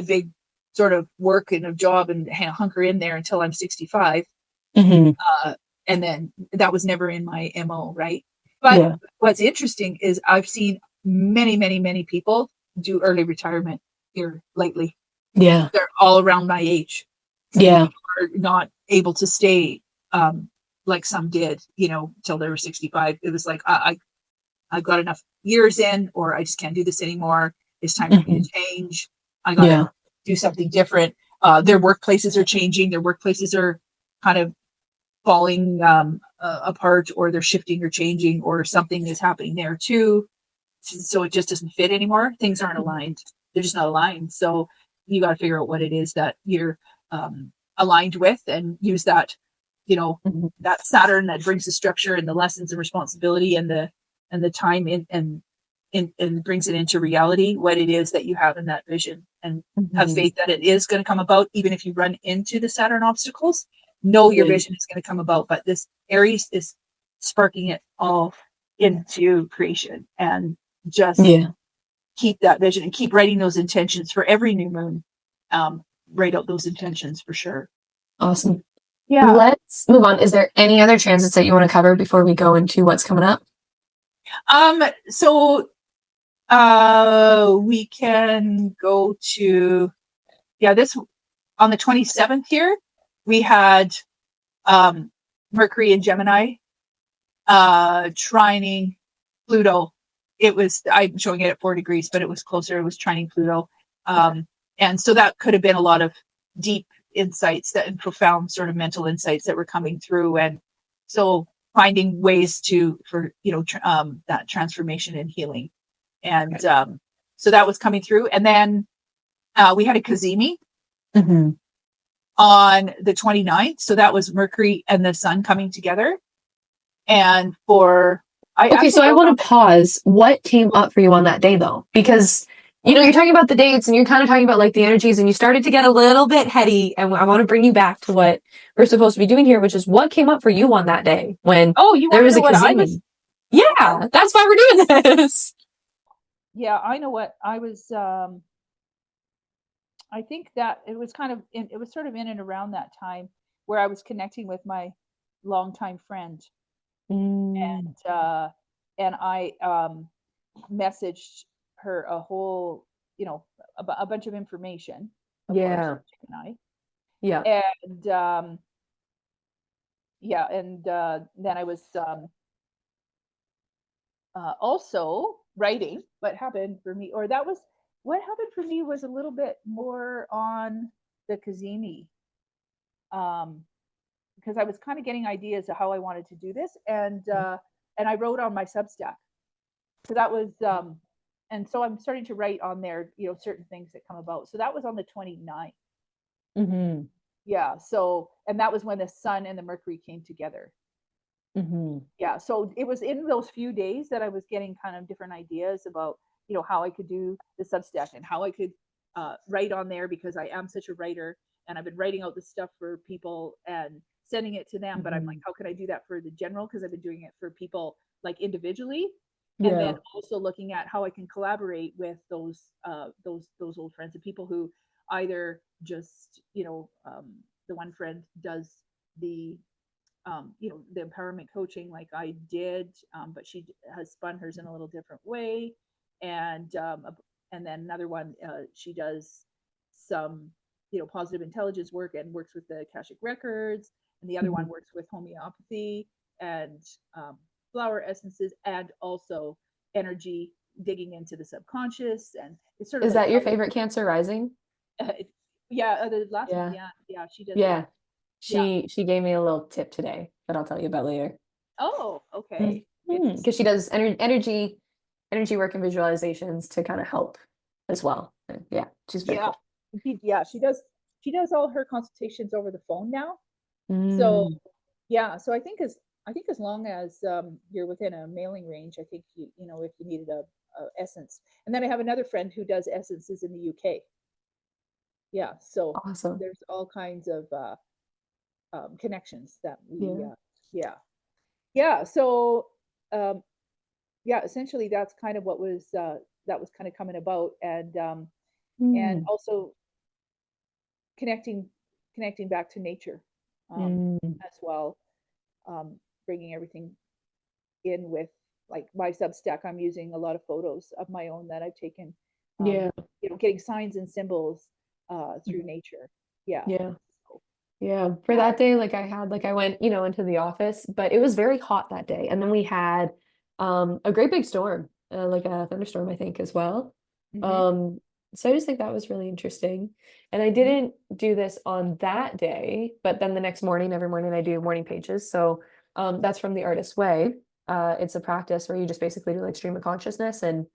big sort of work and a job and hunker in there until I'm 65. And then that was never in my MO, right? But what's interesting is I've seen many, many, many people do early retirement here lately. Yeah. They're all around my age. Yeah. Are not able to stay like some did, till they were 65. It was like, I've got enough years in, or I just can't do this anymore. It's time for me to change. I got to do something different. Their workplaces are changing. Their workplaces are kind of falling apart, or they're shifting or changing, or something is happening there too. So it just doesn't fit anymore. Things aren't aligned. They're just not aligned. So you got to figure out what it is that you're aligned with, and use that, that Saturn that brings the structure and the lessons and responsibility and the time and brings it into reality, what it is that you have in that vision, and have faith that it is going to come about, even if you run into the Saturn obstacles. Know your vision is going to come about, but this Aries is sparking it all into creation, and just keep that vision and keep writing those intentions for every new moon. Write out those intentions for sure. Awesome. Yeah. Let's move on. Is there any other transits that you want to cover before we go into what's coming up? So we can go to this on the 27th here, we had Mercury in Gemini trining Pluto. It was, I'm showing it at 4 degrees, but it was closer. It was trining Pluto. And so that could have been a lot of deep insights and profound sort of mental insights that were coming through. And so finding ways for that transformation and healing. And so that was coming through. And then we had a Cazimi on the 29th. So that was Mercury and the Sun coming together. And so I want to pause. What came up for you on that day, though? Because, you're talking about the dates and you're kind of talking about like the energies, and you started to get a little bit heady. And I want to bring you back to what we're supposed to be doing here, which is what came up for you on that day when there was a Cazimi. Yeah, that's why we're doing this. Yeah, I know what I was. I think that it was it was sort of in and around that time where I was connecting with my longtime friend. And I messaged her a whole, a bunch of information. Of course, Gemini. Yeah. And then I was also writing. What happened for me was a little bit more on the Cazimi. Because I was kind of getting ideas of how I wanted to do this, and I wrote on my Substack. So that was, and so I'm starting to write on there, certain things that come about. So that was on the 29th. Yeah. So, and that was when the Sun and the Mercury came together. Yeah. So it was in those few days that I was getting kind of different ideas about, how I could do the Substack and how I could write on there, because I am such a writer and I've been writing out this stuff for people and sending it to them. But I'm like, how can I do that for the general? Because I've been doing it for people like individually. And then also looking at how I can collaborate with those old friends and people who either just, the one friend does the the empowerment coaching like I did, but she has spun hers in a little different way. And then another one, she does some, positive intelligence work and works with the Akashic records. And the other one works with homeopathy and flower essences, and also energy, digging into the subconscious. And it's sort of is that your favorite Cancer rising? The last one, she does. Yeah, she gave me a little tip today that I'll tell you about later. Oh, okay. Because she does energy work and visualizations to kind of help as well. Yeah, she's very cool. She does all her consultations over the phone now. So so I think as long as you're within a mailing range, I think if you needed a essence. And then I have another friend who does essences in the UK. Yeah, so awesome. There's all kinds of connections that we so essentially that's kind of what was kind of coming about. And also connecting back to nature as well, bringing everything in with like my Substack. I'm using a lot of photos of my own that I've taken, getting signs and symbols through nature. For that day, I went into the office, but it was very hot that day, and then we had a great big storm, like a thunderstorm, I think, as well. So I just think that was really interesting. And I didn't do this on that day, but then the next morning, every morning I do morning pages. So that's from the Artist's Way. It's a practice where you just basically do like stream of consciousness. And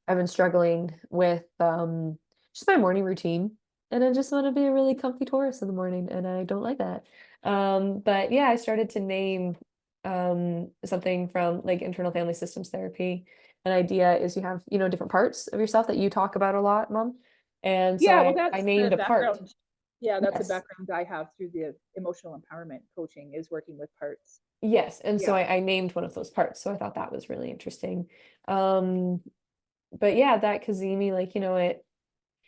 I've been struggling with just my morning routine. And I just want to be a really comfy Taurus in the morning, and I don't like that. But yeah, I started to name something from like internal family systems therapy. An idea is you have, different parts of yourself that you talk about a lot, Mom. And so I named a part. Yeah, that's a background I have through the emotional empowerment coaching, is working with parts. Yes. And so I named one of those parts. So I thought that was really interesting. But yeah, that Cazimi,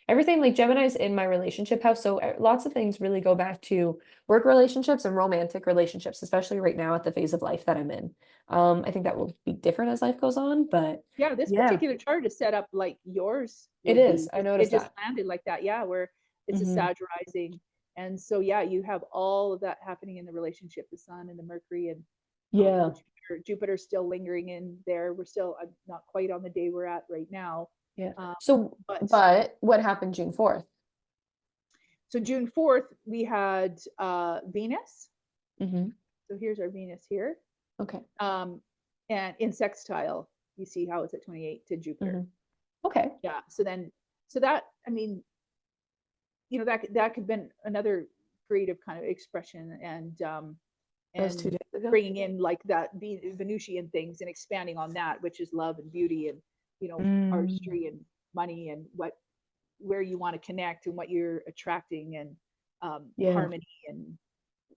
everything, like Gemini's in my relationship house. So lots of things really go back to work relationships and romantic relationships, especially right now at the phase of life that I'm in. I think that will be different as life goes on, but this particular chart is set up like yours. It is. I noticed it just landed like that. Yeah, where it's a Sag rising And so, yeah, you have all of that happening in the relationship, the sun and the Mercury, and Yeah. Jupiter's still lingering in there. We're still, I'm not quite on the day we're at right now. Yeah. Um, So, but but what happened June 4th? so June 4th, we had Venus. Mm-hmm. So here's our Venus here. Okay. And in sextile, you see how it's at 28 to Jupiter. Mm-hmm. Okay. Yeah. So that, I mean, that could have been another creative kind of expression, That was 2 and days ago. bringing in like that Venusian things and expanding on that, which is love and beauty and, artistry and money and where you want to connect and what you're attracting, and Yeah. harmony and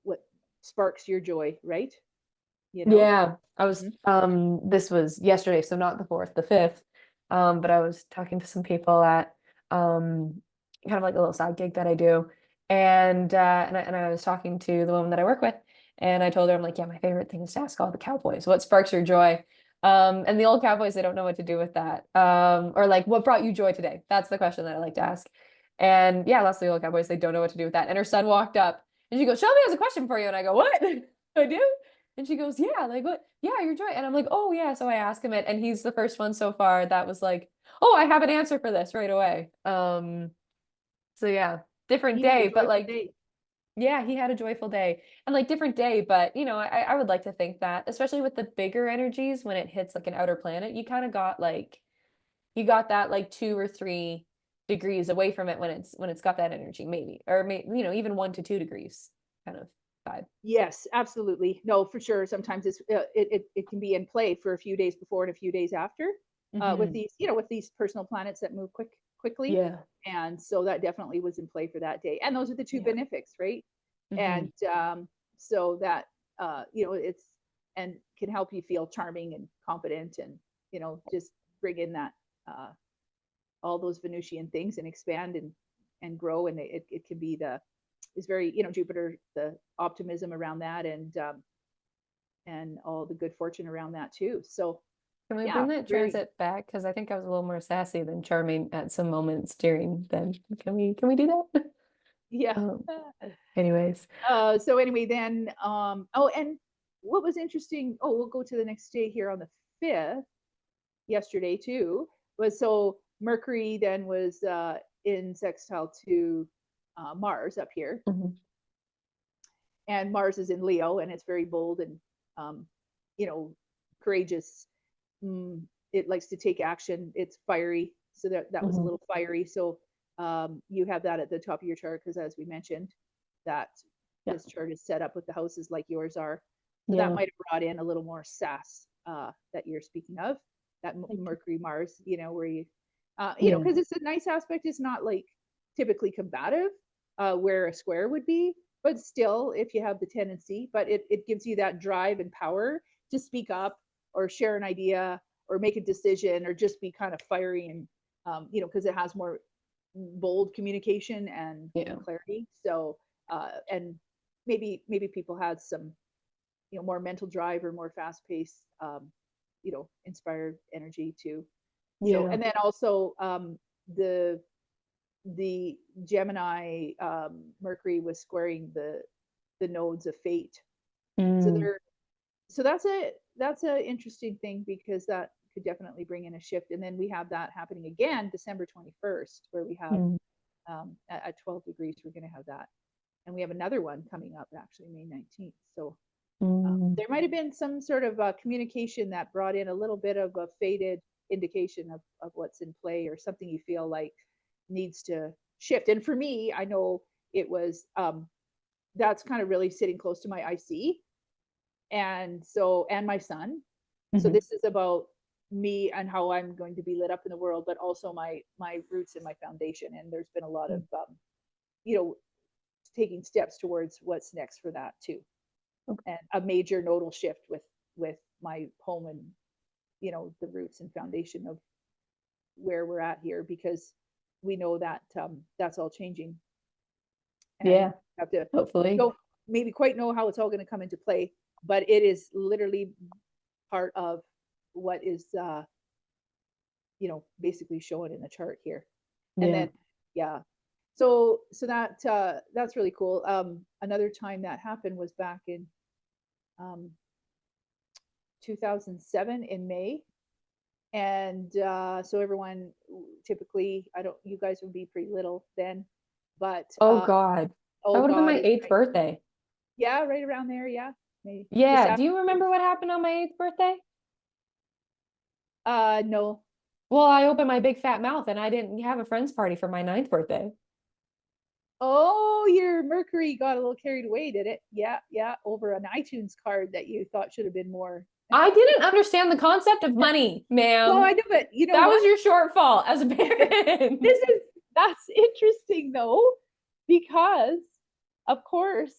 what sparks your joy, right? Yeah. I was Mhm. this was yesterday, so not the 4th, the 5th. But I was talking to some people at kind of like a little side gig that I do. And I was talking to the woman that I work with, and I told her, I'm like, yeah, my favorite thing is to ask all the cowboys, what sparks your joy? And the old cowboys, they don't know what to do with that. Or like, what brought you joy today? That's the question that I like to ask. And yeah, lots of the old cowboys, they don't know what to do with that. And her son walked up and she goes, Shelby has a question for you. And I go, what? I do? And she goes, yeah, like what? Yeah, your joy. And I'm like, oh yeah. So I ask him it, and he's the first one so far that was like, oh, I have an answer for this right away. So yeah, different He had a day, but joyful like, day. yeah, he had a joyful day and like different day, but I would like to think that, especially with the bigger energies, when it hits like an outer planet, you kind of got like, you got that like 2 or 3 degrees away from it when it's got that energy, maybe, or even 1 to 2 degrees kind of vibe. Yes, absolutely. No, for sure. Sometimes it can be in play for a few days before and a few days after, with Hmm. these personal planets that move quickly, Yeah. and so that definitely was in play for that day. And those are the two Yeah. benefics, right? Hmm. And so that it's, and can help you feel charming and confident, and just bring in that, all those Venusian things, and expand and grow, and it can be is very, Jupiter, the optimism around that, and all the good fortune around that too. So Can we yeah, bring that very, transit back? Because I think I was a little more sassy than charming at some moments during then. Can we do that? yeah. Um, anyways. So anyway, then oh, and what was interesting, oh, we'll go to the next day here on the 5th, yesterday too, was, so Mercury then was in sextile to Mars up here, Mhm. and Mars is in Leo, and it's very bold and, um, courageous. It likes to take action. It's fiery, so that was a Mhm. little fiery. So you have that at the top of your chart, because as we mentioned, that Yeah. this chart is set up with the houses like yours are. So that Yeah. might have brought in a little more sass, that you're speaking of, that Thank you. Mercury Mars, where Yeah. because it's a nice aspect. It's not like typically combative, where a square would be, but still, if you have the tendency, but it gives you that drive and power to speak up, or share an idea, or make a decision, or just be kind of fiery, and because it has more bold communication and Yeah. clarity. So and maybe people had some more mental drive, or more fast paced, inspired energy too. So, Yeah. and then also the the Gemini, Mercury was squaring the nodes of fate. So Mm. they're, so that's a interesting thing, because that could definitely bring in a shift. And then we have that happening again December 21st, where we have, Mm. at 12 degrees, we're going to have that. And we have another one coming up, actually May 19th. So Mm. there might have been some sort of communication that brought in a little bit of a faded indication of what's in play, or something you feel like needs to shift. And for me, I know it was, that's kind of really sitting close to my IC, and my son. So Mhm. this is about me and how I'm going to be lit up in the world, but also my roots and my foundation. And there's been a lot of, Mm. you know taking steps towards what's next for that too, Okay. and a major nodal shift with my home, and the roots and foundation of where we're at here, because we know that that's all changing, and Yeah. have to, Hopefully. don't maybe quite know how it's all going to come into play, but it is literally part of what is basically shown in the chart here. And Yeah. then, yeah, So that's really cool. Another time that happened was back in um 2007 in May. And so everyone typically, I don't, you guys would be pretty little then, but Oh God. That oh would have been God, my eighth birthday. yeah, right around there, yeah, maybe just Yeah. Do after. you remember what happened on my eighth birthday? No. Well, I opened my big fat mouth and I didn't have a friend's party for my ninth birthday. Oh, your Mercury got a little carried away, did it? Yeah, yeah, over an iTunes card that you thought should have been more. I didn't understand the concept of money, Well, I ma'am. know, but you know That was what? your shortfall as a parent. This is that's interesting though, because of course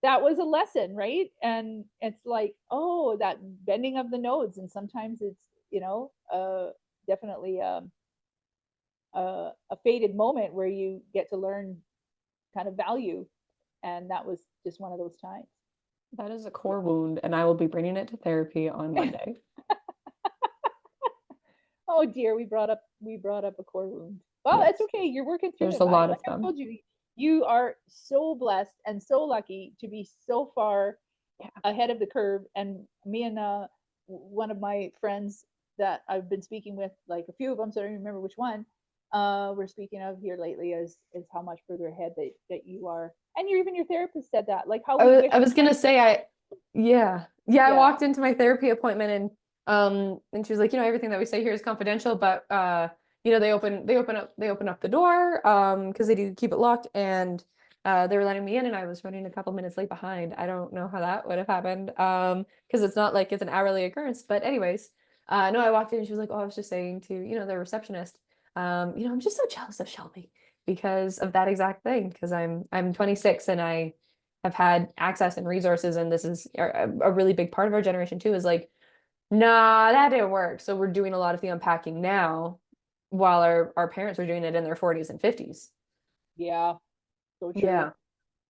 that was a lesson, right? And it's like, oh, that bending of the nodes, and sometimes it's, definitely a fated moment where you get to learn kind of value, and that was just one of those times. That is a core wound, and I will be bringing it to therapy on Monday. Oh dear, we brought up a core wound. Well, it's Yes, okay. You're working through there's it. a I lot like of I them. told you, you are so blessed and so lucky to be so far Yeah. ahead of the curve. And me and one of my friends that I've been speaking with, like a few of them, so I don't remember which one, we're speaking of here lately, is how much further ahead that you are. And even your therapist said that, like how I we was, wish. I was gonna say yeah, I Yeah, walked into my therapy appointment and she was like, everything that we say here is confidential, but they open up the door because they do keep it locked and they were letting me in and I was running a couple minutes late behind. I don't know how that would have happened because it's not like it's an hourly occurrence, but anyways, no, I walked in and she was like, oh, I was just saying to the receptionist, I'm just so jealous of Shelby because of that exact thing because I'm 26 and I have had access and resources, and this is a really big part of our generation too, is like, nah, that didn't work. So we're doing a lot of the unpacking now while our parents were doing it in their 40s and 50s. yeah, so true. Yeah.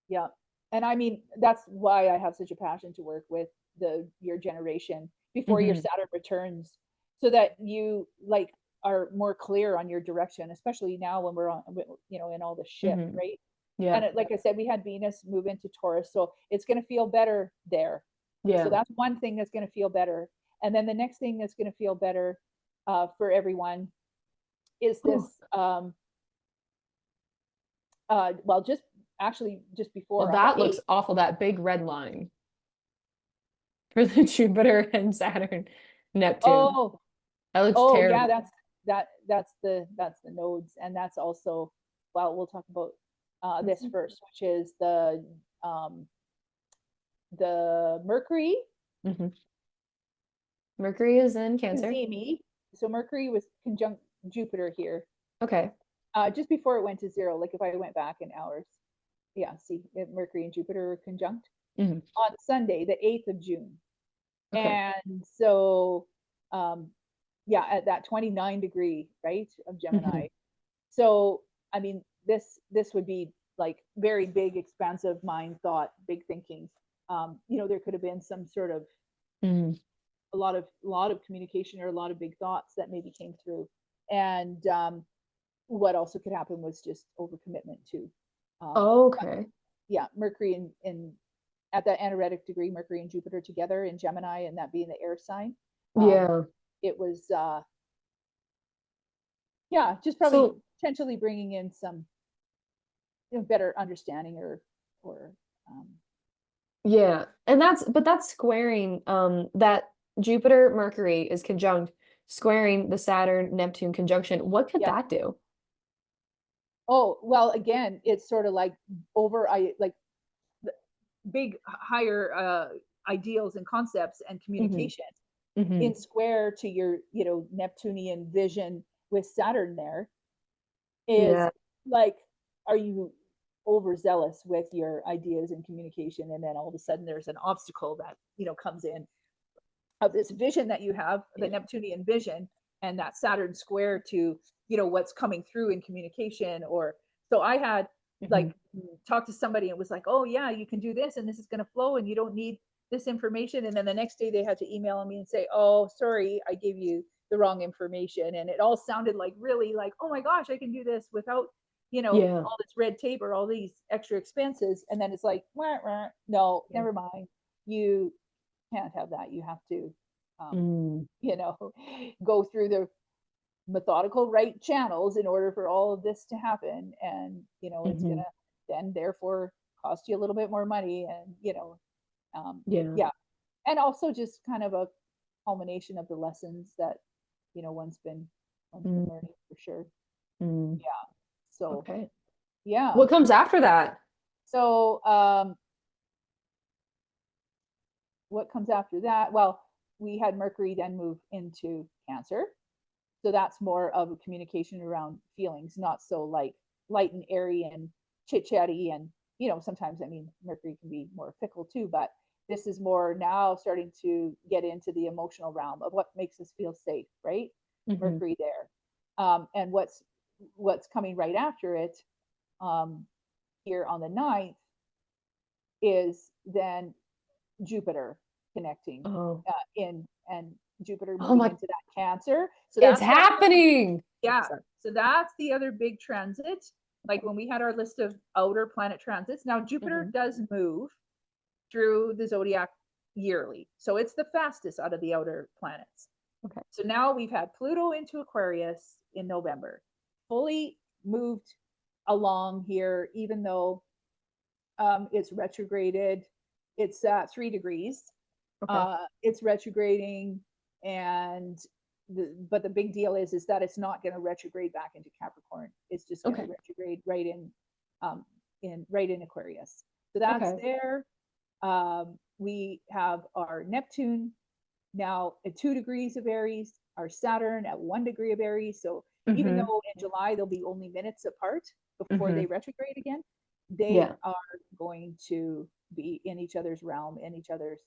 Yeah. And I mean, that's why I have such a passion to work with your generation before your Hmm. Saturn returns, so that you like are more clear on your direction, especially now when we're on, in all the shift, Hmm. right? And Yeah. like I said, we had Venus move into Taurus, so it's going to feel better there. So Yeah. that's one thing that's going to feel better. And then the next thing that's going to feel better for everyone is this. Whew. Well, just actually just Well, before on the that looks 8th. awful, that big red line for the Jupiter and Saturn, Neptune. Oh, That looks oh yeah, terrible. that's the nodes, and that's also, well, we'll talk about this first, which is um the Mercury Hmm. Mercury is in Cancer. Cazimi. So Mercury was conjunct Jupiter here, Okay. just before it went to zero. Like if I went back in hours, yeah, see, Mercury and Jupiter are conjunct Hmm. on Sunday, the 8th of June. Okay. And so, um, yeah, at that 29-degree, right, of Hmm. Gemini. So, I mean, this would be like very big, expansive mind thought, big thinking. There could have been some sort of Hmm. a lot of communication or a lot of big thoughts that maybe came through. And what also could happen was just overcommitment too. Um, Okay. yeah, Mercury in at that anaretic degree, Mercury and Jupiter together in Gemini, and that being the air sign. Um, Yeah. it was yeah, just probably So potentially bringing in some better understanding or um, yeah, and that's squaring that Jupiter Mercury is conjunct squaring the Saturn Neptune conjunction. What could yeah. that do? Oh well, again, it's sort of like over I like big higher ideals and concepts and Hmm. communication Hmm. in square to your Neptunian vision with Saturn there is Yeah. like, are you overzealous with your ideas and communication, and then all of a sudden there's an obstacle that comes in of this vision that you have, the Yeah. Neptunian vision, and that Saturn square to what's coming through in communication. Or so I had Hmm. like talked to somebody and it was like, oh yeah, you can do this and this is going to flow and you don't need this information. And then the next day they had to email me and say, oh sorry, I gave you the wrong information. And it all sounded like really like, oh my gosh, I can do this without you know, Yeah. all this red tape or all these extra expenses. And then it's like, wah, wah, no, Yeah. never mind. You can't have that. You have to, you know, go through the methodical right channels in order for all of this to happen. And, you know, it's going Mm-hmm. to then therefore cost you a little bit more money. And, you know, Yeah. yeah. And also just kind of a culmination of the lessons that, you know, one's been learning for sure. Mm. Yeah. So, Okay. yeah. What comes after that? So, what comes after that? Well, we had Mercury then move into Cancer. So that's more of a communication around feelings, not so like light and airy and chit chatty. And, you know, sometimes, I mean, Mercury can be more fickle too, but this is more now starting to get into the emotional realm of what makes us feel safe, right? Mm-hmm. Mercury there. And what's coming right after it, here on the 9th, is then Jupiter connecting Oh. in, and Jupiter Oh moving my, into that Cancer. So it's that's that. happening. Yeah. Sorry. So that's the other big transit. Like when we had our list of outer planet transits, now Jupiter Mm-hmm. does move through the zodiac yearly. So it's the fastest out of the outer planets. Okay. So now we've had Pluto into Aquarius in November, fully moved along here, even though it's retrograded. It's 3 degrees. Okay. It's retrograding, and but the big deal is that it's not going to retrograde back into Capricorn. It's just going to Okay. retrograde right in Aquarius. So that's Okay. there. We have our Neptune now at 2 degrees of Aries, our Saturn at 1 degree of Aries. So even Mm-hmm. though in July they'll be only minutes apart before Mm-hmm. they retrograde again, they Yeah. are going to be in each other's realm, in each other's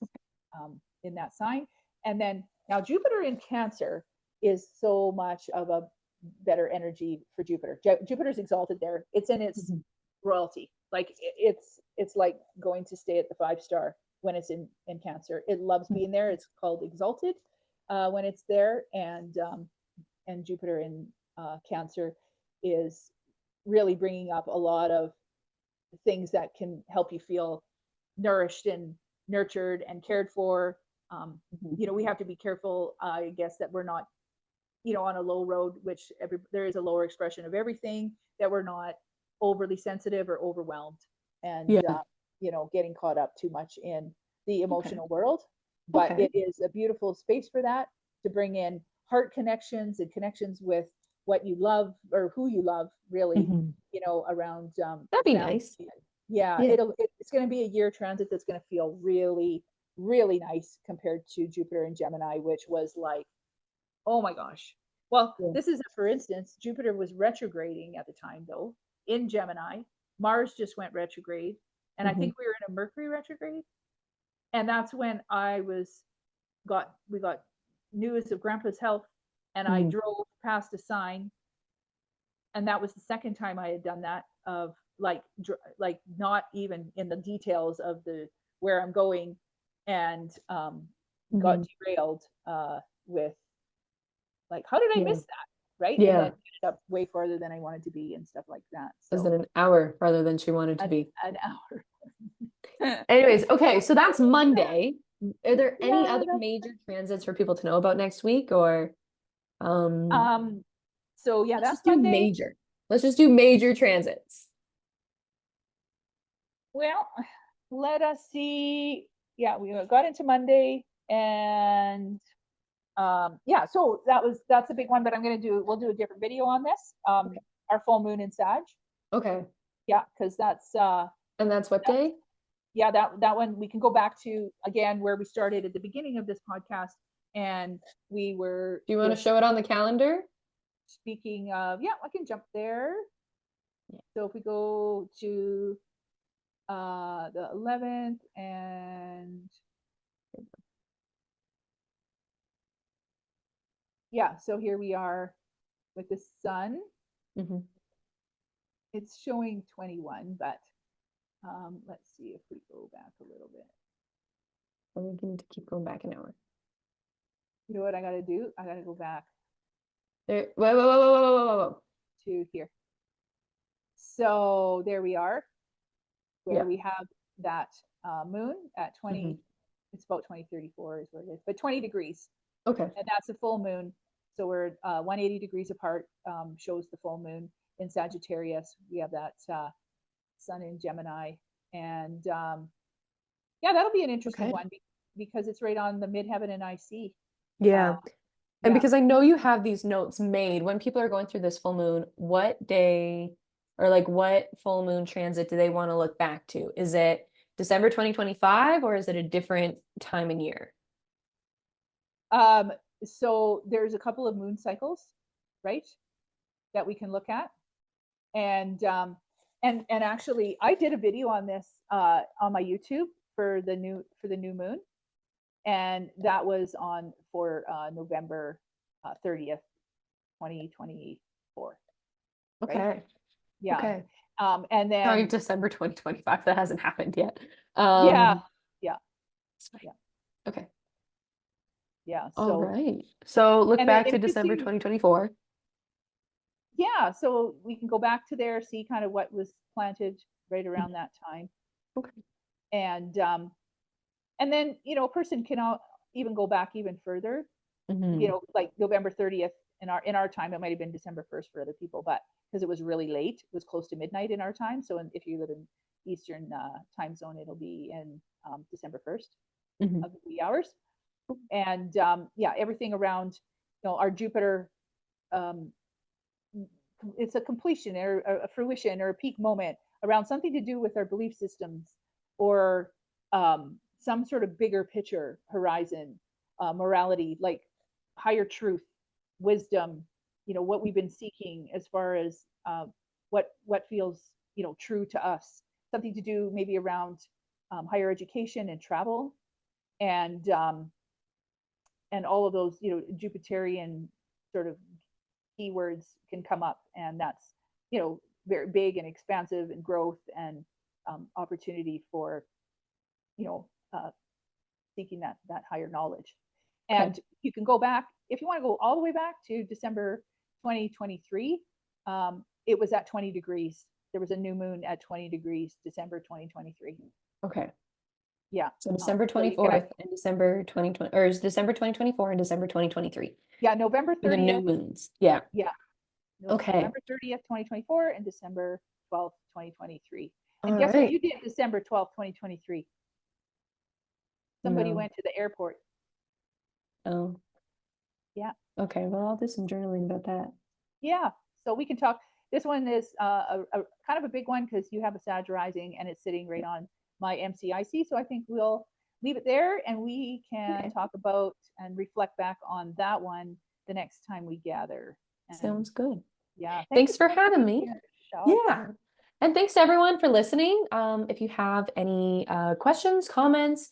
in that sign. And then now Jupiter in Cancer is so much of a better energy for Jupiter. Jupiter's exalted there. It's in its Mm-hmm. royalty. Like it's like going to stay at the 5 star when it's in Cancer. It loves being there. It's called exalted when it's there, and Jupiter in Cancer is really bringing up a lot of things that can help you feel nourished and nurtured and cared for. Mm-hmm. You know, we have to be careful, I guess, that we're not, you know, on a low road, which there is a lower expression of everything, that we're not overly sensitive or overwhelmed and, Yeah. you know, getting caught up too much in the Okay. emotional world. But Okay. it is a beautiful space for that, to bring in heart connections and connections with what you love or who you love, really, Mm-hmm. you know, around That'd be family. nice. Yeah, Yeah. it's going to be a year transit that's going to feel really, really nice compared to Jupiter and Gemini, which was like, oh my gosh. Well, Yeah. this is for instance, Jupiter was retrograding at the time though in Gemini. Mars just went retrograde, and I Mm-hmm. think we were in a Mercury retrograde, and that's when we got news of Grandpa's health, and I Mm-hmm. drove past a sign, and that was the second time I had done that, of like not even in the details of the where I'm going, and got Mm-hmm. derailed with like, how did I Yeah. miss that, right? And then Yeah. ended up way farther than I wanted to be and stuff like that. Less So than an hour farther than she wanted to be. an hour. Anyways, okay, so that's Monday. Are there any Yeah, other major transits for people to know about next week, or um so yeah, let's that's just do Monday. major. Let's just do major transits. Well, let us see. Yeah, we got into Monday, and yeah, so that's a big one, but we'll do a different video on this. Okay. Our full moon in Sag. Okay. Yeah, because And that's what that's day? yeah, that one we can go back to again where we started at the beginning of this podcast, and we were Do you want to just show it on the calendar? speaking of, yeah, I can jump there. Yeah. So if we go to the 11th, and yeah, so here we are with the sun. Mm-hmm. It's showing 21, but let's see if we go back a little bit. And we can keep going back an hour. You know what I got to do? I got to go back There. Whoa, whoa, whoa, whoa, whoa, whoa, whoa. to here. So there we are, where Yeah. we have that moon at 20, it's about 2034 is what it is, but 20 degrees. Okay. And that's a full moon. So we're 180 degrees apart, shows the full moon in Sagittarius. We have that sun in Gemini. And yeah, that'll be an interesting one because it's right on the midheaven and IC. Yeah. And yeah. because I know you have these notes made when people are going through this full moon, what day or like what full moon transit do they want to look back to? Is it December 2025 or is it a different time and year? So there's a couple of moon cycles, right, that we can look at. And actually I did a video on this on my YouTube for the new moon, and that was on for November 30th, 2024. Okay. Right? Yeah. Okay. And then Sorry, December 2025. That hasn't happened yet. Yeah. Okay. Yeah. All So right. So look and back to it gives December you, 2024. yeah, so we can go back to there, see kind of what was planted right around that time. Okay. And then, a person can even go back even further, like November 30th in our time. It might have been December 1st for other people, but because it was really late, it was close to midnight in our time. So if you live in Eastern time zone, it'll be in December 1st of the wee hours. And yeah, everything around, our Jupiter, it's a completion or a fruition or a peak moment around something to do with our belief systems or some sort of bigger picture horizon, morality, like higher truth, wisdom, what we've been seeking as far as what feels true to us, something to do maybe around higher education and travel, and all of those Jupiterian sort of keywords can come up, and that's very big and expansive and growth and opportunity for seeking that higher knowledge. And you can go back, if you want to go all the way back to December 2023. It was at 20 degrees. There was a new moon at 20 degrees, December 2023. Okay. Yeah. So December 24th and December 2020, or is December 2024 and December 2023? Yeah, November 30th. The new moons. Yeah. Yeah. Okay. November 30th, 2024 and December 12th, 2023. And All guess right. what you did December 12th, 2023? Somebody went to the airport. Oh. Yeah. Okay. Well, I'll do some journaling about that. Yeah. So we can talk. This one is a kind of a big one because you have a Sag rising and it's sitting right on my MCIC. So I think we'll leave it there and we can talk about and reflect back on that one the next time we gather. And sounds good. Yeah. Thanks for having me. Yeah. And thanks to everyone for listening. If you have any questions, comments,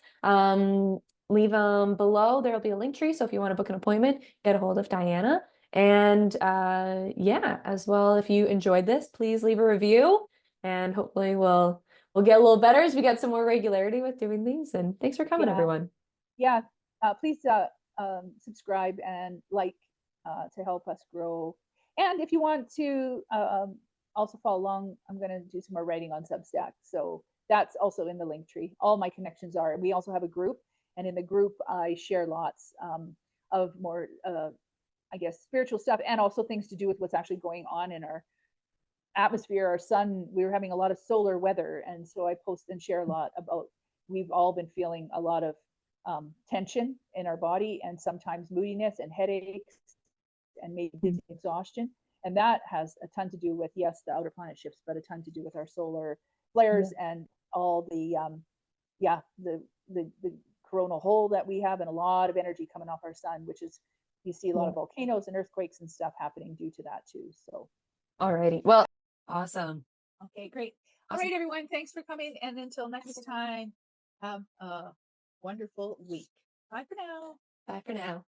leave them below. There'll be a link tree. So if you want to book an appointment, get a hold of Diana. And yeah, as well, if you enjoyed this, please leave a review and hopefully we'll get a little better as we get some more regularity with doing these. And thanks for coming, everyone. Yeah. Please subscribe and like to help us grow. And if you want to also follow along, I'm going to do some more writing on Substack. So that's also in the link tree. All my connections are. We also have a group. And in the group, I share lots of more, I guess, spiritual stuff and also things to do with what's actually going on in our atmosphere, our sun. We were having a lot of solar weather. And so I post and share a lot about, we've all been feeling a lot of tension in our body and sometimes moodiness and headaches and maybe exhaustion. And that has a ton to do with, yes, the outer planet shifts, but a ton to do with our solar flares and all the, the coronal hole that we have and a lot of energy coming off our sun, which is, you see a lot of volcanoes and earthquakes and stuff happening due to that too. So. Alrighty. Well, awesome. Okay, great. All right, everyone. Thanks for coming. And until next time, have a wonderful week. Bye for now. Bye for now.